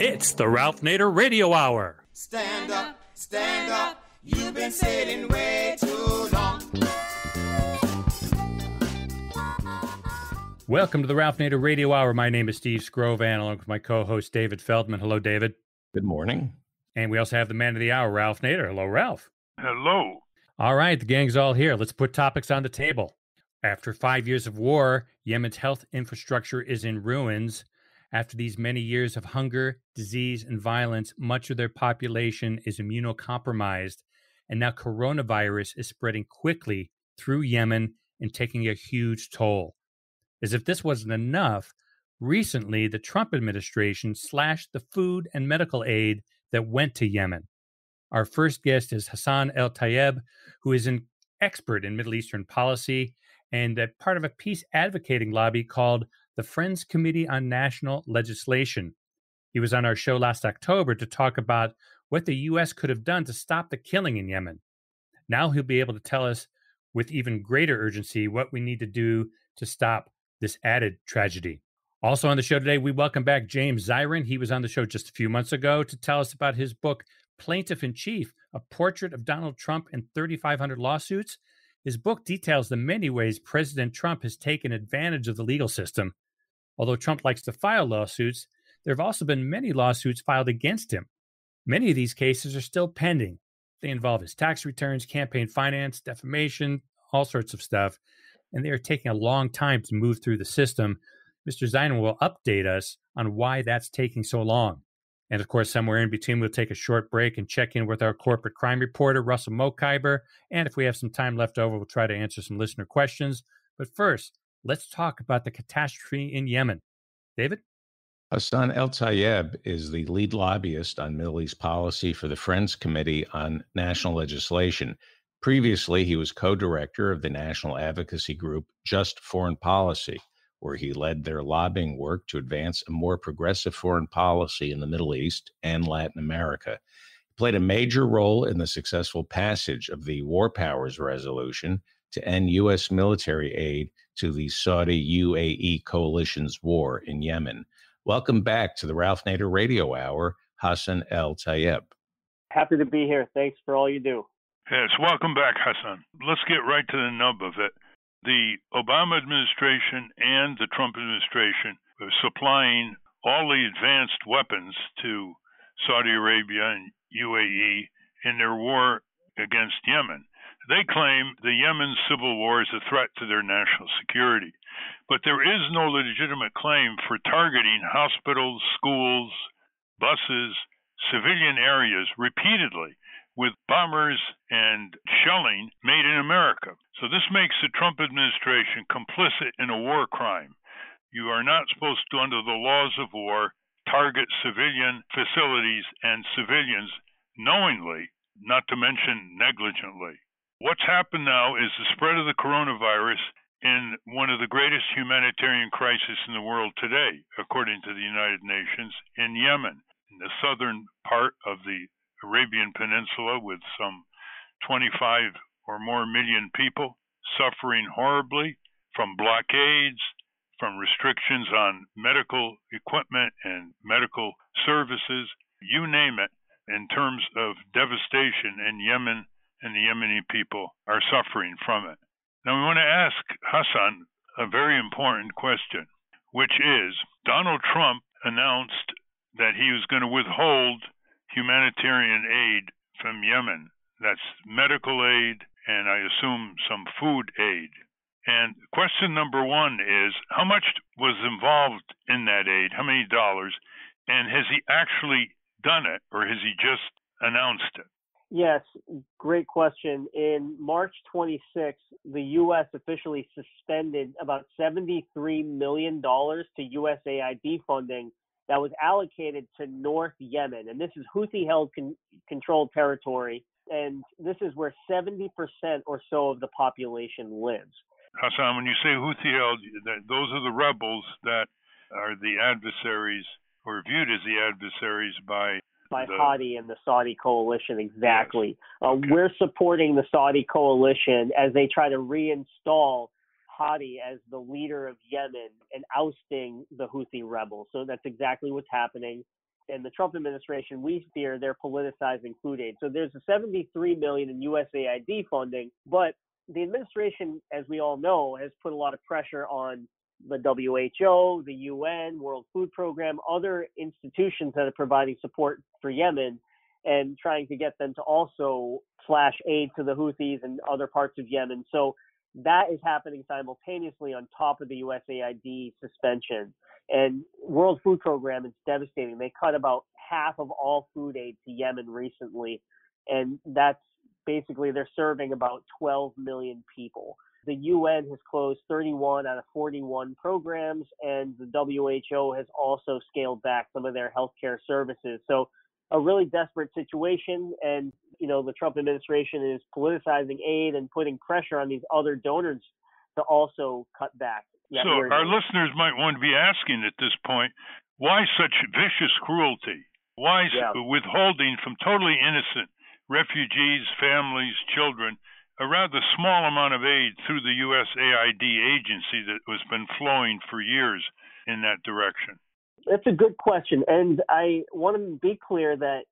It's the Ralph Nader Radio Hour. Stand up, you've been sitting way too long. Welcome to the Ralph Nader Radio Hour. My name is Steve Scrovan, along with my co-host David Feldman. Hello, David. Good morning. And we also have the man of the hour, Ralph Nader. Hello, Ralph. Hello. All right, the gang's all here. Let's put topics on the table. After 5 years of war, Yemen's health infrastructure is in ruins. After these many years of hunger, disease, and violence, much of their population is immunocompromised, and now coronavirus is spreading quickly through Yemen and taking a huge toll. As if this wasn't enough, recently the Trump administration slashed the food and medical aid that went to Yemen. Our first guest is Hassan El-Tayyab, who is an expert in Middle Eastern policy and a part of a peace advocating lobby called the Friends Committee on National Legislation. He was on our show last October to talk about what the U.S. could have done to stop the killing in Yemen. Now he'll be able to tell us with even greater urgency what we need to do to stop this added tragedy. Also on the show today, we welcome back James Zirin. He was on the show just a few months ago to tell us about his book, Plaintiff in Chief, a portrait of Donald Trump and 3,500 lawsuits. His book details the many ways President Trump has taken advantage of the legal system. Although Trump likes to file lawsuits, there have also been many lawsuits filed against him. Many of these cases are still pending. They involve his tax returns, campaign finance, defamation, all sorts of stuff, and they are taking a long time to move through the system. Mr. Zirin will update us on why that's taking so long. And of course, somewhere in between, we'll take a short break and check in with our corporate crime reporter, Russell Mokhiber. And if we have some time left over, we'll try to answer some listener questions. But first, let's talk about the catastrophe in Yemen. David? Hassan El-Tayyab is the lead lobbyist on Middle East policy for the Friends Committee on National Legislation. Previously, he was co-director of the national advocacy group Just Foreign Policy, where he led their lobbying work to advance a more progressive foreign policy in the Middle East and Latin America. He played a major role in the successful passage of the War Powers Resolution to end U.S. military aid to the Saudi-UAE coalition's war in Yemen. Welcome back to the Ralph Nader Radio Hour, Hassan El-Tayyab. Happy to be here. Thanks for all you do. Yes, welcome back, Hassan. Let's get right to the nub of it. The Obama administration and the Trump administration are supplying all the advanced weapons to Saudi Arabia and UAE in their war against Yemen. They claim the Yemen civil war is a threat to their national security. But there is no legitimate claim for targeting hospitals, schools, buses, civilian areas repeatedly with bombers and shelling made in America. So this makes the Trump administration complicit in a war crime. You are not supposed to, under the laws of war, target civilian facilities and civilians knowingly, not to mention negligently. What's happened now is the spread of the coronavirus in one of the greatest humanitarian crises in the world today, according to the United Nations, in Yemen, in the southern part of the Arabian Peninsula, with some 25 or more million people suffering horribly from blockades, from restrictions on medical equipment and medical services, you name it, in terms of devastation in Yemen, and the Yemeni people are suffering from it. Now, we want to ask Hassan a very important question, which is, Donald Trump announced that he was going to withhold humanitarian aid from Yemen. That's medical aid and I assume some food aid. And question number one is, how much was involved in that aid? How many dollars? And has he actually done it, or has he just announced it? Yes, great question. In March 26, the U.S. officially suspended about $73 million to USAID funding that was allocated to North Yemen. And this is Houthi-held controlled territory. And this is where 70% or so of the population lives. Hassan, when you say Houthi-held, those are the rebels that are the adversaries, or viewed as the adversaries by Hadi and the Saudi coalition, exactly. Yes. Okay. We're supporting the Saudi coalition as they try to reinstall Hadi as the leader of Yemen and ousting the Houthi rebels. So that's exactly what's happening. and the Trump administration, we fear they're politicizing food aid. So there's a $73 million in USAID funding, but the administration, as we all know, has put a lot of pressure on the WHO, the UN, World Food Program, other institutions that are providing support for Yemen and trying to get them to also slash aid to the Houthis and other parts of Yemen. So that is happening simultaneously on top of the USAID suspension. And World Food Program is devastating. They cut about half of all food aid to Yemen recently. And that's basically, they're serving about 12 million people. The UN has closed 31 out of 41 programs, and the WHO has also scaled back some of their healthcare services. So a really desperate situation. And, the Trump administration is politicizing aid and putting pressure on these other donors to also cut back. So our listeners might want to be asking at this point, why such vicious cruelty? Why withholding from totally innocent refugees, families, children, a rather small amount of aid through the USAID agency that has been flowing for years in that direction? That's a good question. And I want to be clear that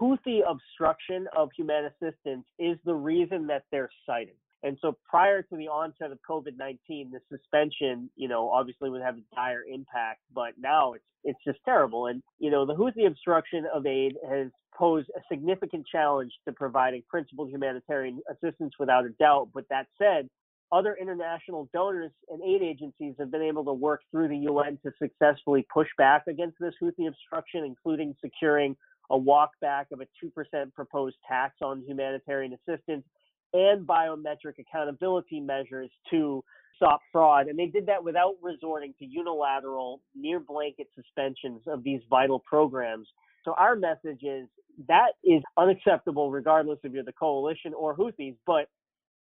Houthi obstruction of human assistance is the reason that they're citing. And so prior to the onset of COVID-19, the suspension, obviously would have a dire impact, but now it's just terrible. And, the Houthi obstruction of aid has posed a significant challenge to providing principled humanitarian assistance without a doubt. But that said, other international donors and aid agencies have been able to work through the UN to successfully push back against this Houthi obstruction, including securing a walkback of a 2% proposed tax on humanitarian assistance and biometric accountability measures to stop fraud. And they did that without resorting to unilateral, near blanket suspensions of these vital programs. So our message is that is unacceptable, regardless if you're the coalition or Houthis. But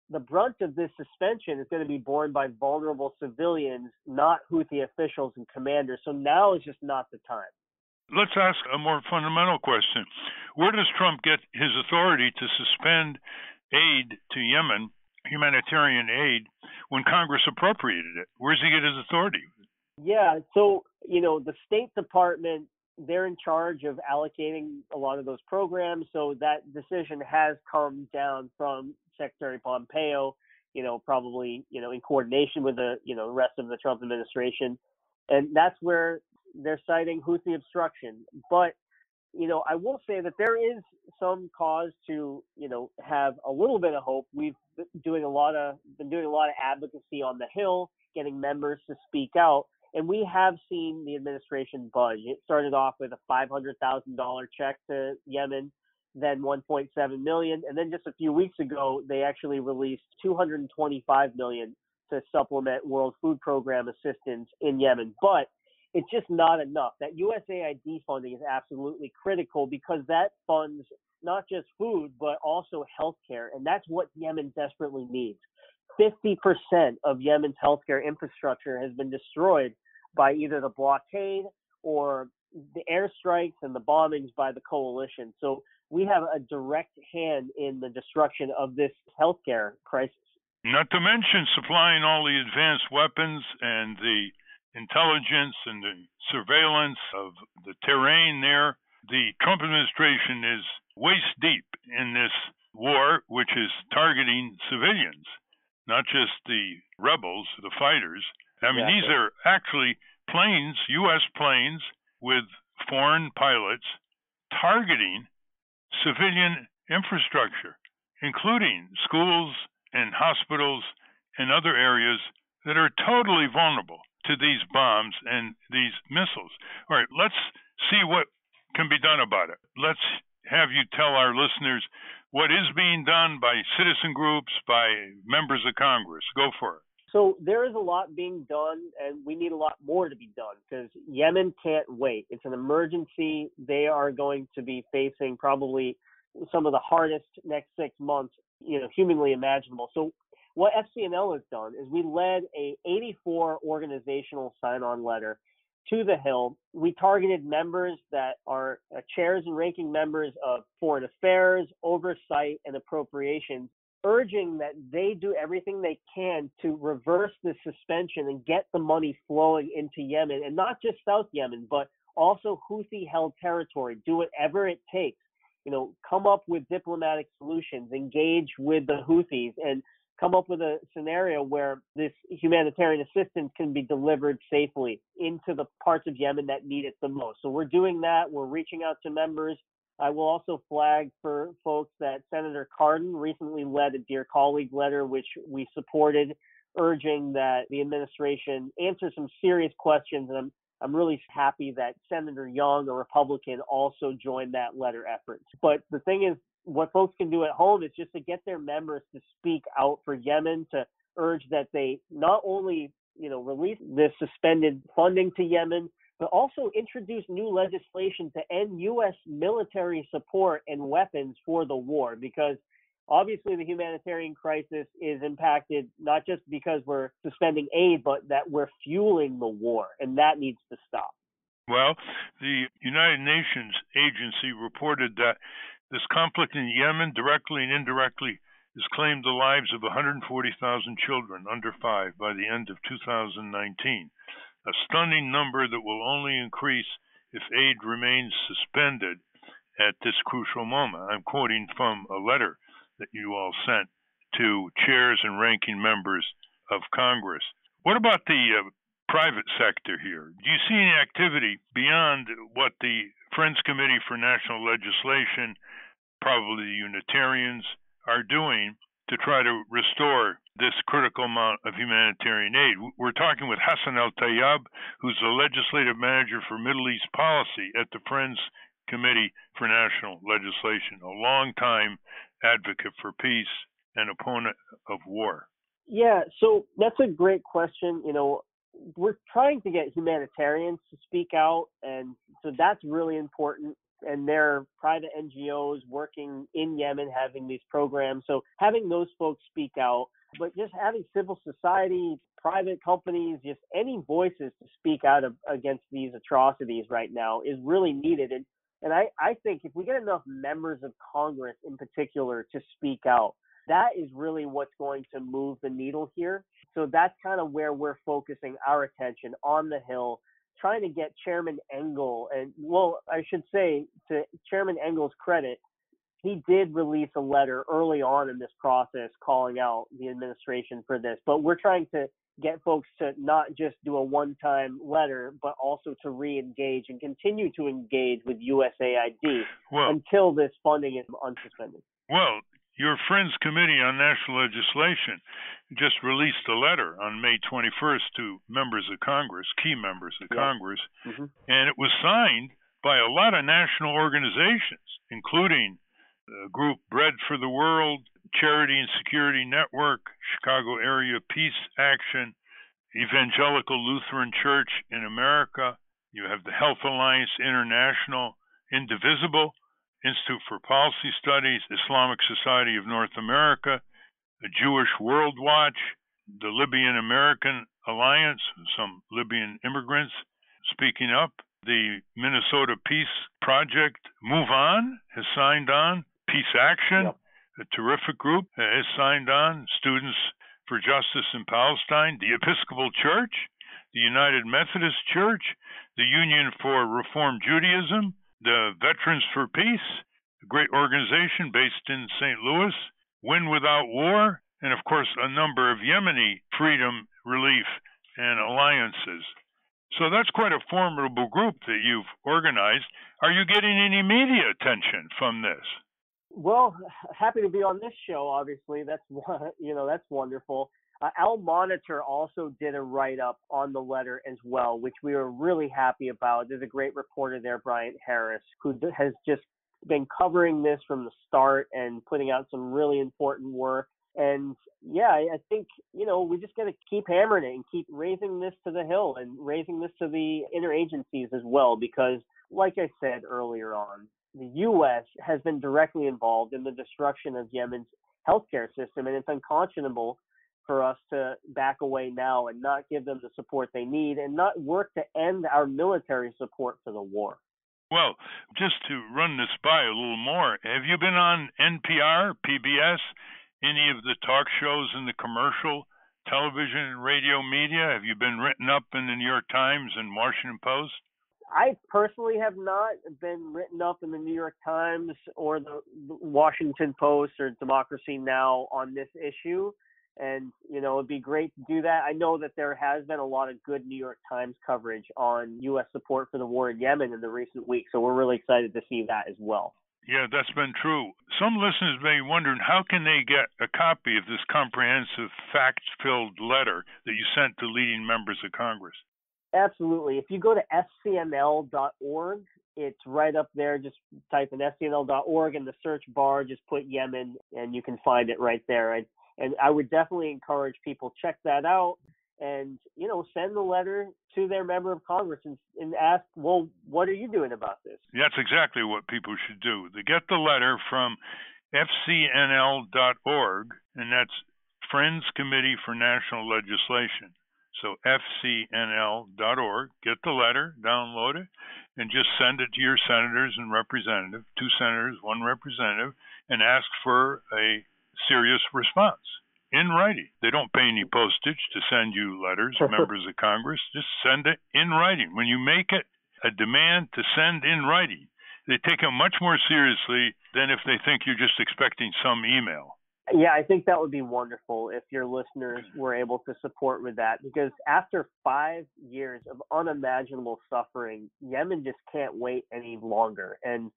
the brunt of this suspension is going to be borne by vulnerable civilians, not Houthi officials and commanders. So now is just not the time. Let's ask a more fundamental question. Where does Trump get his authority to suspend aid to Yemen, humanitarian aid, when Congress appropriated it? Where does he get his authority? Yeah, so, the State Department, they're in charge of allocating a lot of those programs. So that decision has come down from Secretary Pompeo, probably, in coordination with the, rest of the Trump administration. And that's where they're citing Houthi obstruction. But, I will say that there is some cause to, have a little bit of hope. We've been doing a lot of advocacy on the Hill, getting members to speak out. And we have seen the administration budge. It started off with a $500,000 check to Yemen, then $1.7 million. And then just a few weeks ago, they actually released $225 million to supplement World Food Program assistance in Yemen. But it's just not enough. That USAID funding is absolutely critical because that funds not just food, but also healthcare. And that's what Yemen desperately needs. 50% of Yemen's healthcare infrastructure has been destroyed by either the blockade or the airstrikes and the bombings by the coalition. So we have a direct hand in the destruction of this healthcare crisis. Not to mention supplying all the advanced weapons and the intelligence and the surveillance of the terrain there. The Trump administration is waist deep in this war, which is targeting civilians, not just the rebels, the fighters. I mean, these are actually planes, U.S. planes with foreign pilots targeting civilian infrastructure, including schools and hospitals and other areas that are totally vulnerable to these bombs and these missiles. All right, let's see what can be done about it. Let's have you tell our listeners what is being done by citizen groups, by members of Congress. Go for it. So there is a lot being done, and we need a lot more to be done because Yemen can't wait. It's an emergency. They are going to be facing probably some of the hardest next 6 months, humanly imaginable. So what FCNL has done is we led a 84 organizational sign-on letter to the Hill. We targeted members that are chairs and ranking members of foreign affairs, oversight, and appropriations, urging that they do everything they can to reverse the suspension and get the money flowing into Yemen, and not just South Yemen, but also Houthi-held territory. Do whatever it takes. Come up with diplomatic solutions, engage with the Houthis, and come up with a scenario where this humanitarian assistance can be delivered safely into the parts of Yemen that need it the most. So we're doing that. We're reaching out to members. I will also flag for folks that Senator Cardin recently led a Dear Colleague letter, which we supported, urging that the administration answer some serious questions. And I'm really happy that Senator Young, a Republican, also joined that letter effort. But the thing is, what folks can do at home is just to get their members to speak out for Yemen, to urge that they not only, release this suspended funding to Yemen, but also introduce new legislation to end U.S. military support and weapons for the war, because obviously the humanitarian crisis is impacted not just because we're suspending aid, but that we're fueling the war, and that needs to stop. Well, the United Nations agency reported that this conflict in Yemen, directly and indirectly, has claimed the lives of 140,000 children under 5 by the end of 2019. A stunning number that will only increase if aid remains suspended at this crucial moment. I'm quoting from a letter that you all sent to chairs and ranking members of Congress. What about the private sector here? Do you see any activity beyond what the Friends Committee for National Legislation, probably the Unitarians, are doing to try to restore this critical amount of humanitarian aid? We're talking with Hassan El-Tayyab, who's the legislative manager for Middle East policy at the Friends Committee for National Legislation, a longtime advocate for peace and opponent of war. Yeah, so that's a great question. We're trying to get humanitarians to speak out, and so that's really important. And there are private NGOs working in Yemen having these programs. So having those folks speak out, but just having civil society, private companies, just any voices to speak out against these atrocities right now is really needed. And I think if we get enough members of Congress in particular to speak out, that is really what's going to move the needle here. So that's kind of where we're focusing our attention on the Hill, trying to get Chairman Engel, and well, I should say to Chairman Engel's credit, he did release a letter early on in this process calling out the administration for this. But we're trying to get folks to not just do a one-time letter, but also to re-engage and continue to engage with USAID until this funding is unsuspended. Well, your Friends Committee on National Legislation just released a letter on May 21st to members of Congress, key members of Congress, and it was signed by a lot of national organizations, including the group Bread for the World, Charity and Security Network, Chicago Area Peace Action, Evangelical Lutheran Church in America. You have the Health Alliance International, Indivisible, Institute for Policy Studies, Islamic Society of North America, the Jewish World Watch, the Libyan American Alliance, some Libyan immigrants speaking up, the Minnesota Peace Project, Move On, has signed on, Peace Action, a terrific group, has signed on, Students for Justice in Palestine, the Episcopal Church, the United Methodist Church, the Union for Reform Judaism, the Veterans for Peace, a great organization based in St. Louis, Win Without War, and of course a number of Yemeni freedom, relief, and alliances. So that's quite a formidable group that you've organized. Are you getting any media attention from this? Well, happy to be on this show, obviously. That's wonderful. Al Monitor also did a write-up on the letter as well, which we were really happy about. There's a great reporter there, Bryant Harris, who has just been covering this from the start and putting out some really important work. And yeah, I think, we just got to keep hammering it and keep raising this to the Hill and raising this to the interagencies as well, because like I said earlier on, the U.S. has been directly involved in the destruction of Yemen's healthcare system, and it's unconscionable for us to back away now and not give them the support they need and not work to end our military support for the war. Well, just to run this by a little more, have you been on NPR, PBS, any of the talk shows in the commercial, television, and radio media? Have you been written up in the New York Times and Washington Post? I personally have not been written up in the New York Times or the Washington Post or Democracy Now! On this issue. And, it'd be great to do that. I know that there has been a lot of good New York Times coverage on U.S. support for the war in Yemen in the recent weeks. So we're really excited to see that as well. Yeah, that's been true. Some listeners may be wondering, how can they get a copy of this comprehensive, fact-filled letter that you sent to leading members of Congress? Absolutely. If you go to scnl.org, it's right up there. Just type in scnl.org in the search bar, just put Yemen, and you can find it right there. And I would definitely encourage people check that out and, send the letter to their member of Congress and ask, well, what are you doing about this? That's exactly what people should do. They get the letter from fcnl.org, and that's Friends Committee for National Legislation. So fcnl.org, get the letter, download it, and just send it to your senators and representatives, 2 senators, 1 representative, and ask for a serious response in writing. They don't pay any postage to send you letters, members of Congress. Just send it in writing. When you make it a demand to send in writing, they take it much more seriously than if they think you're just expecting some email. Yeah, I think that would be wonderful if your listeners were able to support with that, because after 5 years of unimaginable suffering, Yemen just can't wait any longer. And,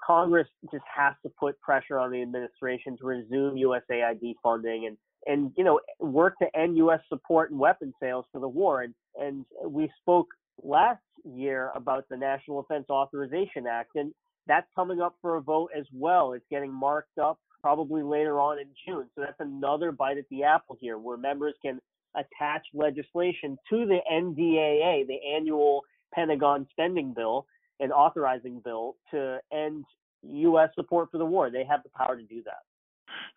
Congress just has to put pressure on the administration to resume USAID funding and work to end U.S. support and weapon sales for the war. And we spoke last year about the National Defense Authorization Act, and that's coming up for a vote as well. It's getting marked up probably later on in June. So that's another bite at the apple here, where members can attach legislation to the NDAA, the annual Pentagon spending bill and authorizing bill, to end U.S. support for the war. They have the power to do that.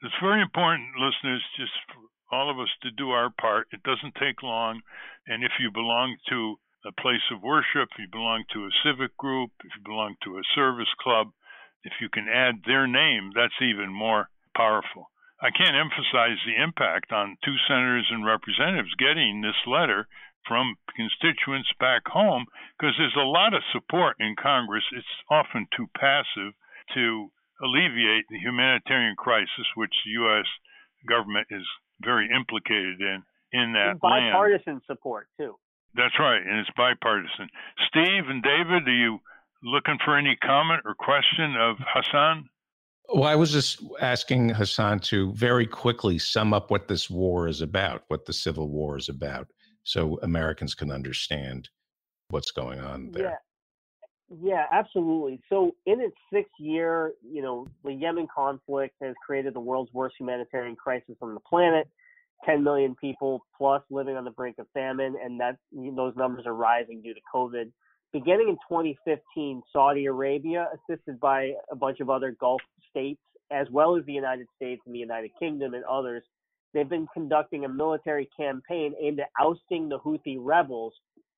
It's very important, listeners, just for all of us to do our part. It doesn't take long. And if you belong to a place of worship, if you belong to a civic group, if you belong to a service club, if you can add their name, that's even more powerful. I can't emphasize the impact on 2 senators and representatives getting this letter from constituents back home, because there's a lot of support in Congress. It's often too passive to alleviate the humanitarian crisis, which the U.S. government is very implicated in that land. Bipartisan support, too. That's right, and it's bipartisan. Steve and David, are you looking for any comment or question of Hassan? Well, I was just asking Hassan to very quickly sum up what this war is about, what the Civil War is about, so Americans can understand what's going on there. Yeah, absolutely. So in its 6th year, the Yemen conflict has created the world's worst humanitarian crisis on the planet. 10 million people plus living on the brink of famine, and those numbers are rising due to COVID. Beginning in 2015, Saudi Arabia, assisted by a bunch of other Gulf states, as well as the United States and the United Kingdom and others, they've been conducting a military campaign aimed at ousting the Houthi rebels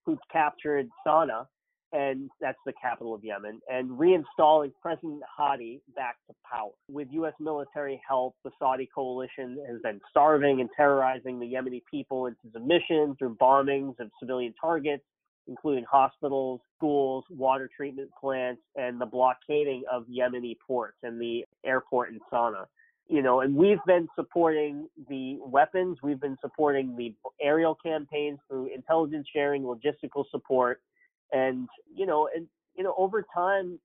who captured Sana'a, and that's the capital of Yemen, and reinstalling President Hadi back to power. With U.S. military help, the Saudi coalition has been starving and terrorizing the Yemeni people into submission through bombings of civilian targets, including hospitals, schools, water treatment plants, and the blockading of Yemeni ports and the airport in Sana'a. And we've been supporting the weapons. We've been supporting the aerial campaigns through intelligence sharing, logistical support. And over time,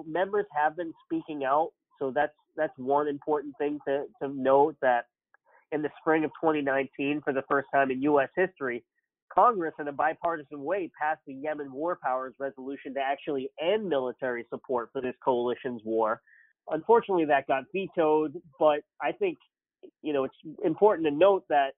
members have been speaking out. So that's one important thing to note, that in the spring of 2019, for the first time in U.S. history, Congress, in a bipartisan way, passed the Yemen War Powers Resolution to actually end military support for this coalition's war. Unfortunately, that got vetoed, but I think, it's important to note that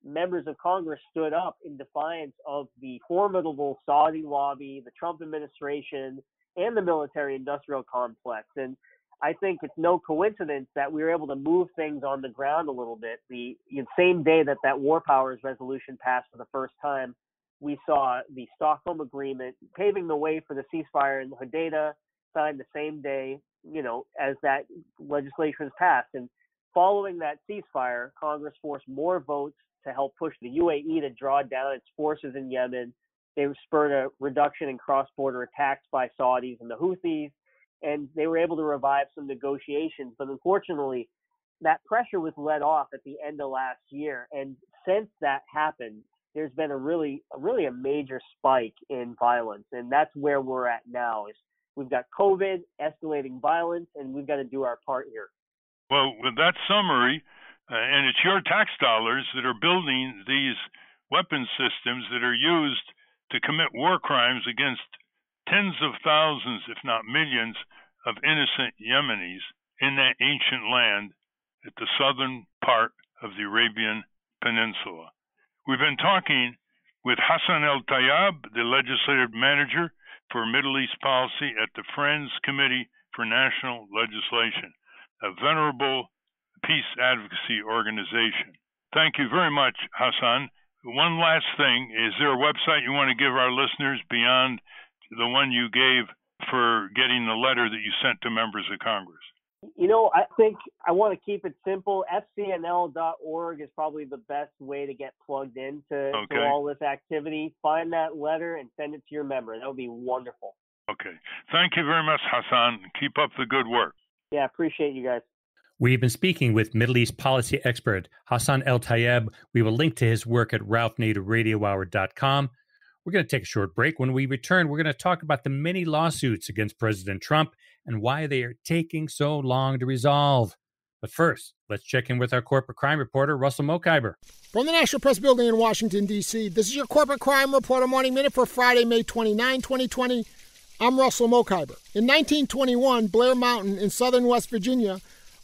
members of Congress stood up in defiance of the formidable Saudi lobby, the Trump administration, and the military-industrial complex. And I think it's no coincidence that we were able to move things on the ground a little bit. The same day that War Powers Resolution passed for the first time, we saw the Stockholm Agreement paving the way for the ceasefire in Hodeidah, signed the same day, as that legislation was passed. And following that ceasefire, Congress forced more votes to help push the UAE to draw down its forces in Yemen. They spurred a reduction in cross-border attacks by Saudis and the Houthis, and they were able to revive some negotiations. But unfortunately, that pressure was let off at the end of last year. And since that happened, there's been a really a major spike in violence. And that's where we're at now. Is we've got COVID, escalating violence, and we've got to do our part here. Well, with that summary, and it's your tax dollars that are building these weapon systems that are used to commit war crimes against tens of thousands, if not millions, of innocent Yemenis in that ancient land at the southern part of the Arabian Peninsula. We've been talking with Hassan El-Tayyab, the legislative manager for Middle East policy at the Friends Committee for National Legislation, a venerable peace advocacy organization. Thank you very much, Hassan. One last thing, is there a website you want to give our listeners beyond the one you gave for getting the letter that you sent to members of Congress? I think I want to keep it simple. FCNL.org is probably the best way to get plugged into to all this activity. Find that letter and send it to your member. That would be wonderful. Okay. Thank you very much, Hassan. Keep up the good work. Yeah, appreciate you guys. We've been speaking with Middle East policy expert Hassan El-Tayyab. We will link to his work at ralphnaderradiohour.com. We're going to take a short break. When we return, we're going to talk about the many lawsuits against President Trump and why they are taking so long to resolve. But first, let's check in with our corporate crime reporter, Russell Mokhiber. From the National Press Building in Washington, D.C., this is your Corporate Crime Reporter Morning Minute for Friday, May 29, 2020. I'm Russell Mokhiber. In 1921, Blair Mountain in southern West Virginia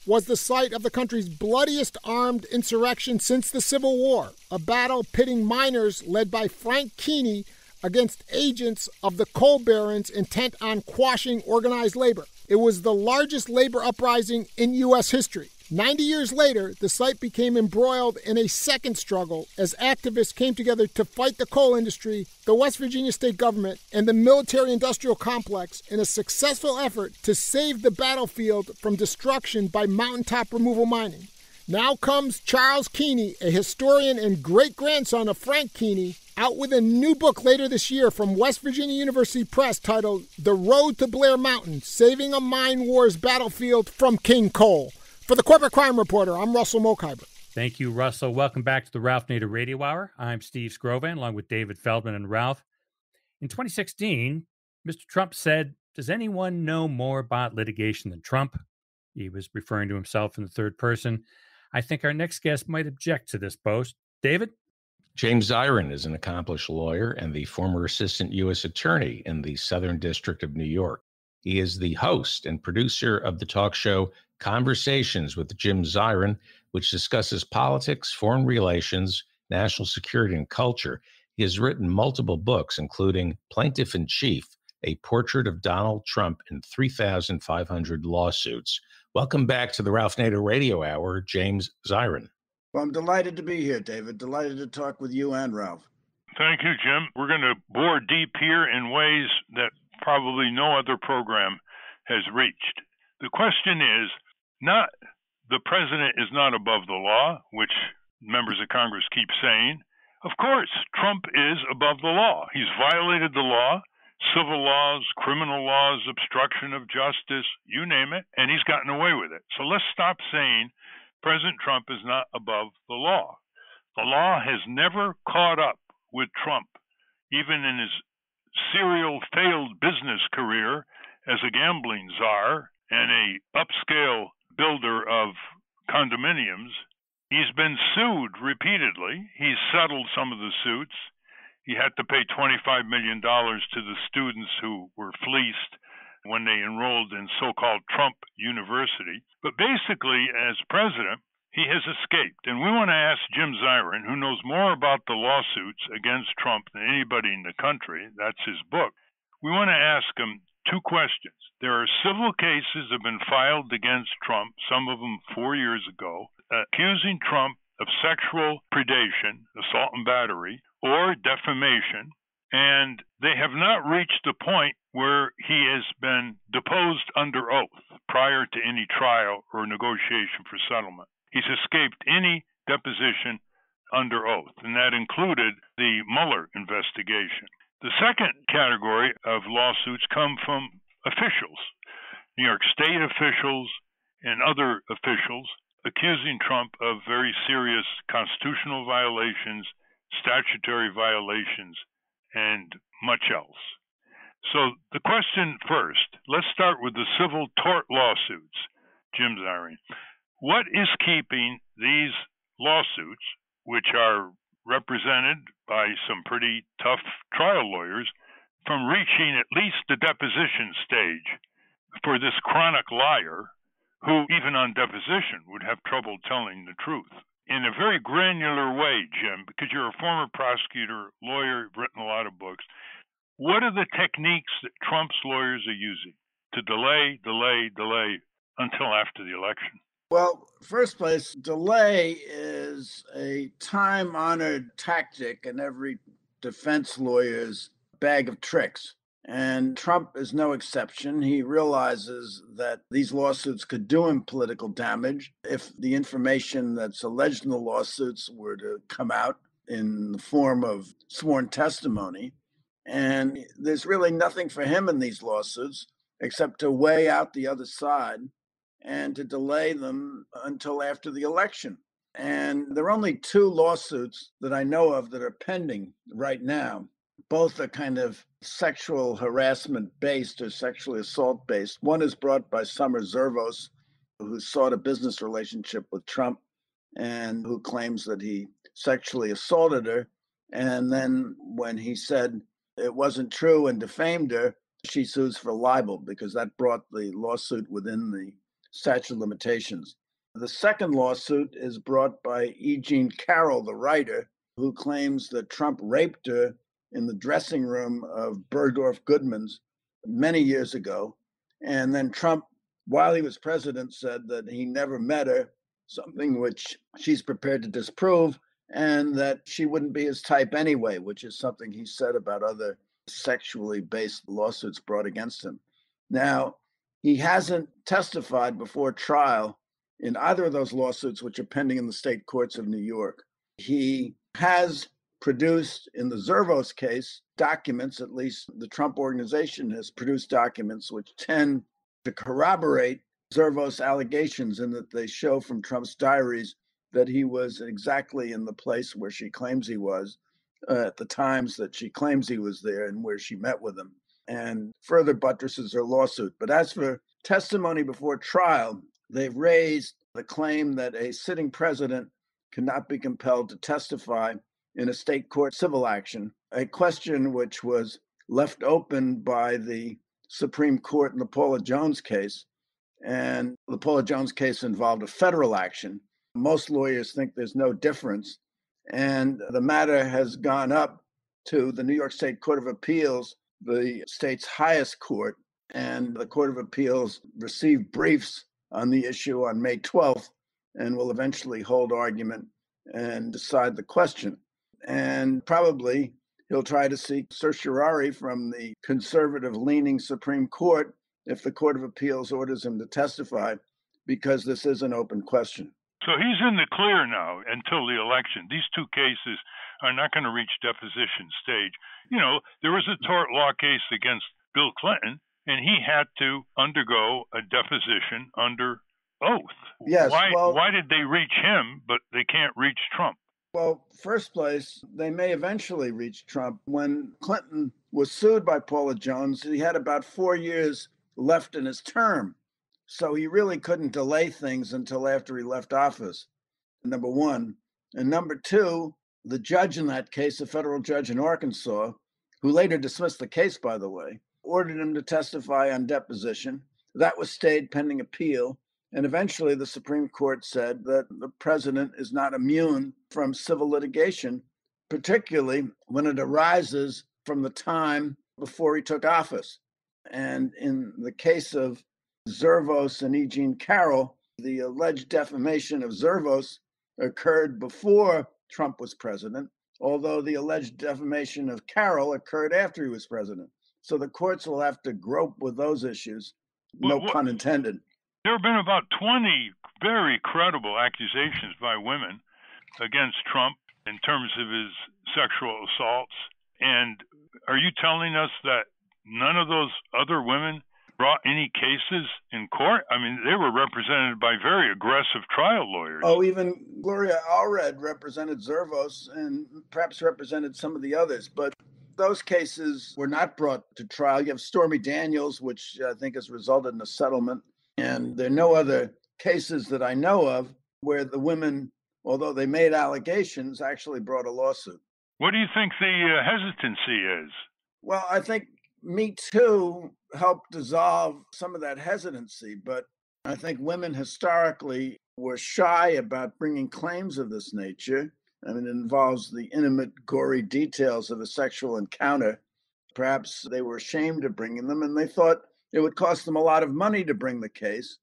was the site of the country's bloodiest armed insurrection since the Civil War, a battle pitting miners led by Frank Keeney against agents of the coal barons intent on quashing organized labor. It was the largest labor uprising in U.S. history. 90 years later, the site became embroiled in a second struggle as activists came together to fight the coal industry, the West Virginia state government, and the military-industrial complex in a successful effort to save the battlefield from destruction by mountaintop removal mining. Now comes Charles Keeney, a historian and great-grandson of Frank Keeney, out with a new book later this year from West Virginia University Press titled The Road to Blair Mountain, Saving a Mine Wars Battlefield from King Coal. For the Corporate Crime Reporter, I'm Russell Mokhiber. Thank you, Russell. Welcome back to the Ralph Nader Radio Hour. I'm Steve Scrovan, along with David Feldman and Ralph. In 2016, Mr. Trump said, "Does anyone know more about litigation than Trump?" He was referring to himself in the third person. I think our next guest might object to this boast. David? James Zirin is an accomplished lawyer and the former assistant U.S. attorney in the Southern District of New York. He is the host and producer of the talk show Conversations with Jim Zirin, which discusses politics, foreign relations, national security, and culture. He has written multiple books, including Plaintiff in Chief, A Portrait of Donald Trump in 3,500 Lawsuits. Welcome back to the Ralph Nader Radio Hour, James Zirin. Well, I'm delighted to be here, David. Delighted to talk with you and Ralph. Thank you, Jim. We're going to bore deep here in ways that probably no other program has reached. The question is not the president is not above the law, which members of Congress keep saying. Of course, Trump is above the law. He's violated the law, civil laws, criminal laws, obstruction of justice, you name it, and he's gotten away with it. So let's stop saying President Trump is not above the law. The law has never caught up with Trump, even in his serial failed business career as a gambling czar and a upscale builder of condominiums. He's been sued repeatedly. He's settled some of the suits. He had to pay $25 million to the students who were fleeced when they enrolled in so-called Trump University. But basically, as president, he has escaped. And we want to ask Jim Zirin, who knows more about the lawsuits against Trump than anybody in the country, that's his book, we want to ask him two questions. There are civil cases that have been filed against Trump, some of them 4 years ago, accusing Trump of sexual predation, assault and battery, or defamation, and they have not reached the point where he has been deposed under oath prior to any trial or negotiation for settlement. He's escaped any deposition under oath, and that included the Mueller investigation. The second category of lawsuits come from officials, New York State officials and other officials accusing Trump of very serious constitutional violations, statutory violations, and much else. So the question first, let's start with the civil tort lawsuits, Jim Zirin. What is keeping these lawsuits, which are represented by some pretty tough trial lawyers, from reaching at least the deposition stage for this chronic liar who, even on deposition, would have trouble telling the truth? In a very granular way, Jim, because you're a former prosecutor, lawyer, you've written a lot of books, what are the techniques that Trump's lawyers are using to delay until after the election? Well, first place, delay is a time-honored tactic in every defense lawyer's bag of tricks. And Trump is no exception. He realizes that these lawsuits could do him political damage if the information that's alleged in the lawsuits were to come out in the form of sworn testimony. And there's really nothing for him in these lawsuits except to weigh out the other side and to delay them until after the election. And there are only two lawsuits that I know of that are pending right now. Both are kind of sexual harassment based or sexually assault based. One is brought by Summer Zervos, who sought a business relationship with Trump and who claims that he sexually assaulted her. And then when he said it wasn't true and defamed her, she sues for libel because that brought the lawsuit within the statute of limitations. The second lawsuit is brought by E. Jean Carroll, the writer, who claims that Trump raped her in the dressing room of Bergdorf Goodman's many years ago. And then Trump, while he was president, said that he never met her, something which she's prepared to disprove, and that she wouldn't be his type anyway, which is something he said about other sexually based lawsuits brought against him. Now, he hasn't testified before trial in either of those lawsuits, which are pending in the state courts of New York. He has produced, in the Zervos case, documents, at least the Trump organization has produced documents which tend to corroborate Zervos' allegations in that they show from Trump's diaries that he was exactly in the place where she claims he was at the times that she claims he was there and where she met with him, and further buttresses her lawsuit. But as for testimony before trial, they've raised the claim that a sitting president cannot be compelled to testify in a state court civil action, a question which was left open by the Supreme Court in the Paula Jones case. And the Paula Jones case involved a federal action. Most lawyers think there's no difference. And the matter has gone up to the New York State Court of Appeals, the state's highest court. And the Court of Appeals received briefs on the issue on May 12th and will eventually hold argument and decide the question. And probably he'll try to seek certiorari from the conservative-leaning Supreme Court if the Court of Appeals orders him to testify, because this is an open question. So he's in the clear now until the election. These two cases are not going to reach deposition stage. You know, there was a tort law case against Bill Clinton, and he had to undergo a deposition under oath. Yes. Why did they reach him, but they can't reach Trump? Well, first place, they may eventually reach Trump. When Clinton was sued by Paula Jones, he had about 4 years left in his term. So he really couldn't delay things until after he left office, number one. And number two, the judge in that case, a federal judge in Arkansas, who later dismissed the case, by the way, ordered him to testify on deposition. That was stayed pending appeal. And eventually the Supreme Court said that the president is not immune from civil litigation, particularly when it arises from the time before he took office. And in the case of Zervos and E. Jean Carroll, the alleged defamation of Zervos occurred before Trump was president, although the alleged defamation of Carroll occurred after he was president. So the courts will have to grope with those issues, no pun intended. There have been about 20 very credible accusations by women against Trump in terms of his sexual assaults. And Are you telling us that none of those other women brought any cases in court? I mean, they were represented by very aggressive trial lawyers. Oh, even Gloria Allred represented Zervos and perhaps represented some of the others, but those cases were not brought to trial. You have Stormy Daniels, which I think has resulted in a settlement, and there are no other cases that I know of where the women, although they made allegations, actually brought a lawsuit. What do you think the hesitancy is? Well, I think Me Too helped dissolve some of that hesitancy, but I think women historically were shy about bringing claims of this nature. I mean, it involves the intimate, gory details of a sexual encounter. Perhaps they were ashamed of bringing them, and they thought it would cost them a lot of money to bring the case.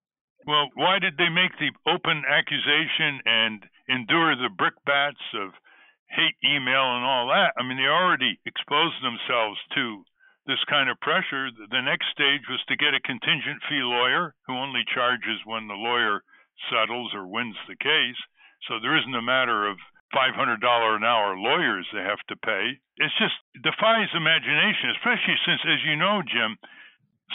Well, why did they make the open accusation and endure the brickbats of hate email and all that? I mean, they already exposed themselves to this kind of pressure. The next stage was to get a contingent fee lawyer who only charges when the lawyer settles or wins the case. So there isn't a matter of $500 an hour lawyers they have to pay. It just defies imagination, especially since, as you know, Jim,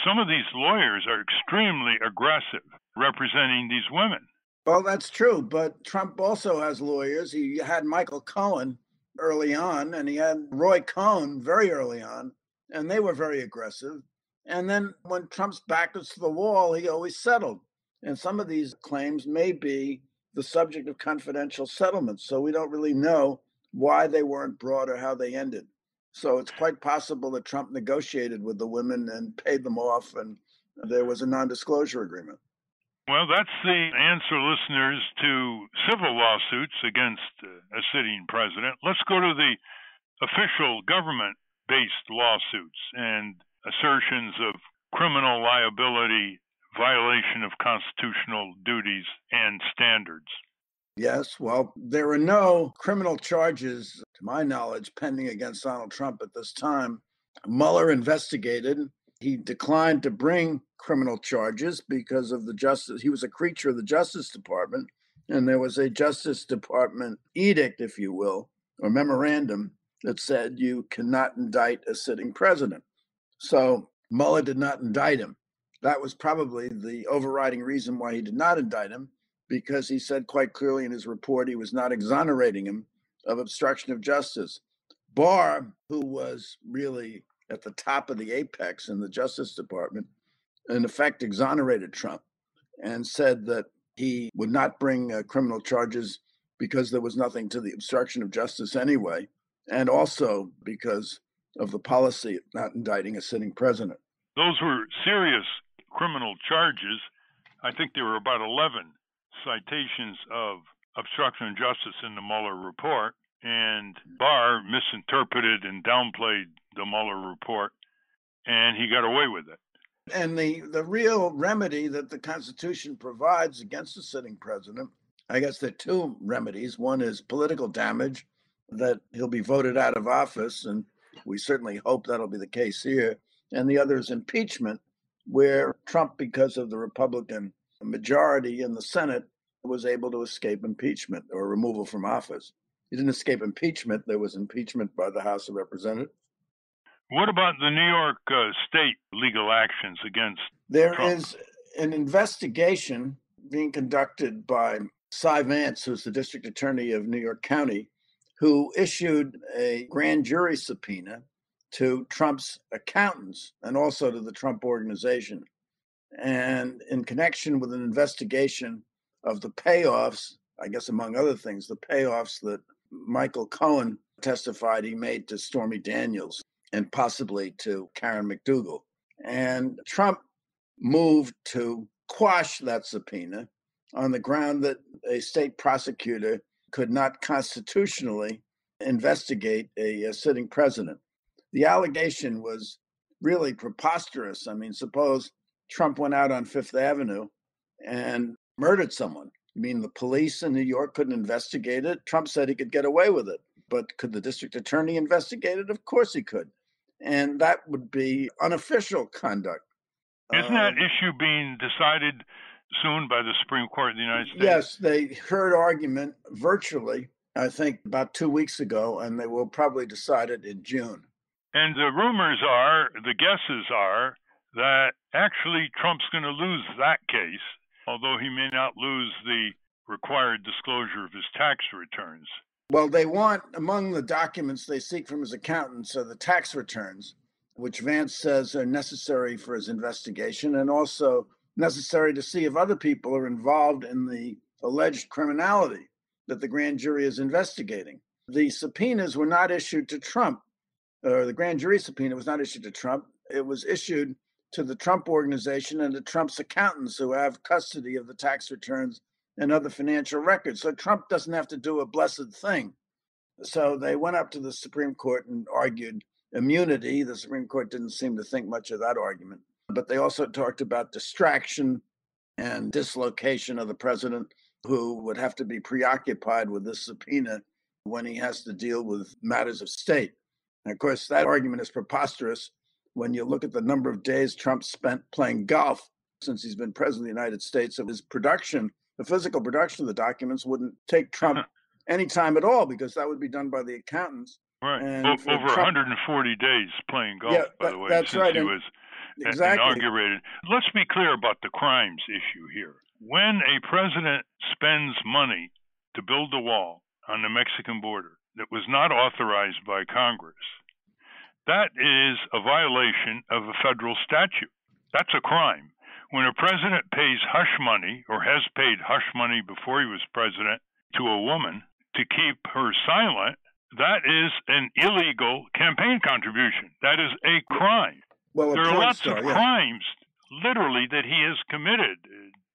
some of these lawyers are extremely aggressive representing these women. Well, that's true, but Trump also has lawyers. He had Michael Cohen early on, and he had Roy Cohn very early on, and they were very aggressive. And then when Trump's back was to the wall, he always settled. And some of these claims may be the subject of confidential settlements, so we don't really know why they weren't brought or how they ended. So it's quite possible that Trump negotiated with the women and paid them off, and there was a non-disclosure agreement. Well, that's the answer, listeners, to civil lawsuits against a sitting president. Let's go to the official government-based lawsuits and assertions of criminal liability, violation of constitutional duties and standards. Yes, well, there are no criminal charges, to my knowledge, pending against Donald Trump at this time. Mueller investigated. He declined to bring criminal charges because of the justice. He was a creature of the Justice Department, and there was a Justice Department edict, if you will, or memorandum that said you cannot indict a sitting president. So Mueller did not indict him. That was probably the overriding reason why he did not indict him, because he said quite clearly in his report he was not exonerating him of obstruction of justice. Barr, who was really at the top of the apex in the Justice Department, in effect exonerated Trump and said that he would not bring criminal charges because there was nothing to the obstruction of justice anyway, and also because of the policy of not indicting a sitting president. Those were serious criminal charges. I think there were about 11 citations of obstruction of justice in the Mueller report, and Barr misinterpreted and downplayed the Mueller report, and he got away with it. And the real remedy that the Constitution provides against a sitting president, I guess there are two remedies. One is political damage, that he'll be voted out of office, and we certainly hope that'll be the case here. And the other is impeachment, where Trump, because of the Republican majority in the Senate, was able to escape impeachment or removal from office. He didn't escape impeachment. There was impeachment by the House of Representatives. What about the New York state legal actions against There Trump? is an investigation being conducted by Cy Vance, who's the district attorney of New York County, who issued a grand jury subpoena to Trump's accountants and also to the Trump organization. And in connection with an investigation of the payoffs, I guess among other things, the payoffs that Michael Cohen testified he made to Stormy Daniels and possibly to Karen McDougal. And Trump moved to quash that subpoena on the ground that a state prosecutor could not constitutionally investigate a sitting president. The allegation was really preposterous. I mean, suppose Trump went out on Fifth Avenue and murdered someone. You mean the police in New York couldn't investigate it? Trump said he could get away with it. But could the district attorney investigate it? Of course he could. And that would be unofficial conduct. Isn't that issue being decided soon by the Supreme Court of the United States? Yes, they heard argument virtually, I think, about 2 weeks ago, and they will probably decide it in June. And the rumors are, the guesses are, that actually Trump's going to lose that case, although he may not lose the required disclosure of his tax returns. Well, they want, among the documents they seek from his accountants, are the tax returns, which Vance says are necessary for his investigation and also necessary to see if other people are involved in the alleged criminality that the grand jury is investigating. The subpoenas were not issued to Trump, or the grand jury subpoena was not issued to Trump. It was issued to the Trump Organization and to Trump's accountants who have custody of the tax returns and other financial records. So Trump doesn't have to do a blessed thing. So they went up to the Supreme Court and argued immunity. The Supreme Court didn't seem to think much of that argument. But they also talked about distraction and dislocation of the president, who would have to be preoccupied with this subpoena when he has to deal with matters of state. And of course, that argument is preposterous when you look at the number of days Trump spent playing golf since he's been president of the United States. Of his production, the physical production of the documents wouldn't take Trump any time at all, because that would be done by the accountants. Right. And over Trump, 140 days playing golf, yeah, by the way, that's since right. he was inaugurated. Let's be clear about the crimes issue here. When a president spends money to build a wall on the Mexican border that was not authorized by Congress, that is a violation of a federal statute. That's a crime. When a president pays hush money, or has paid hush money before he was president, to a woman to keep her silent, that is an illegal campaign contribution. That is a crime. Well, there are lots of crimes, literally, that he has committed,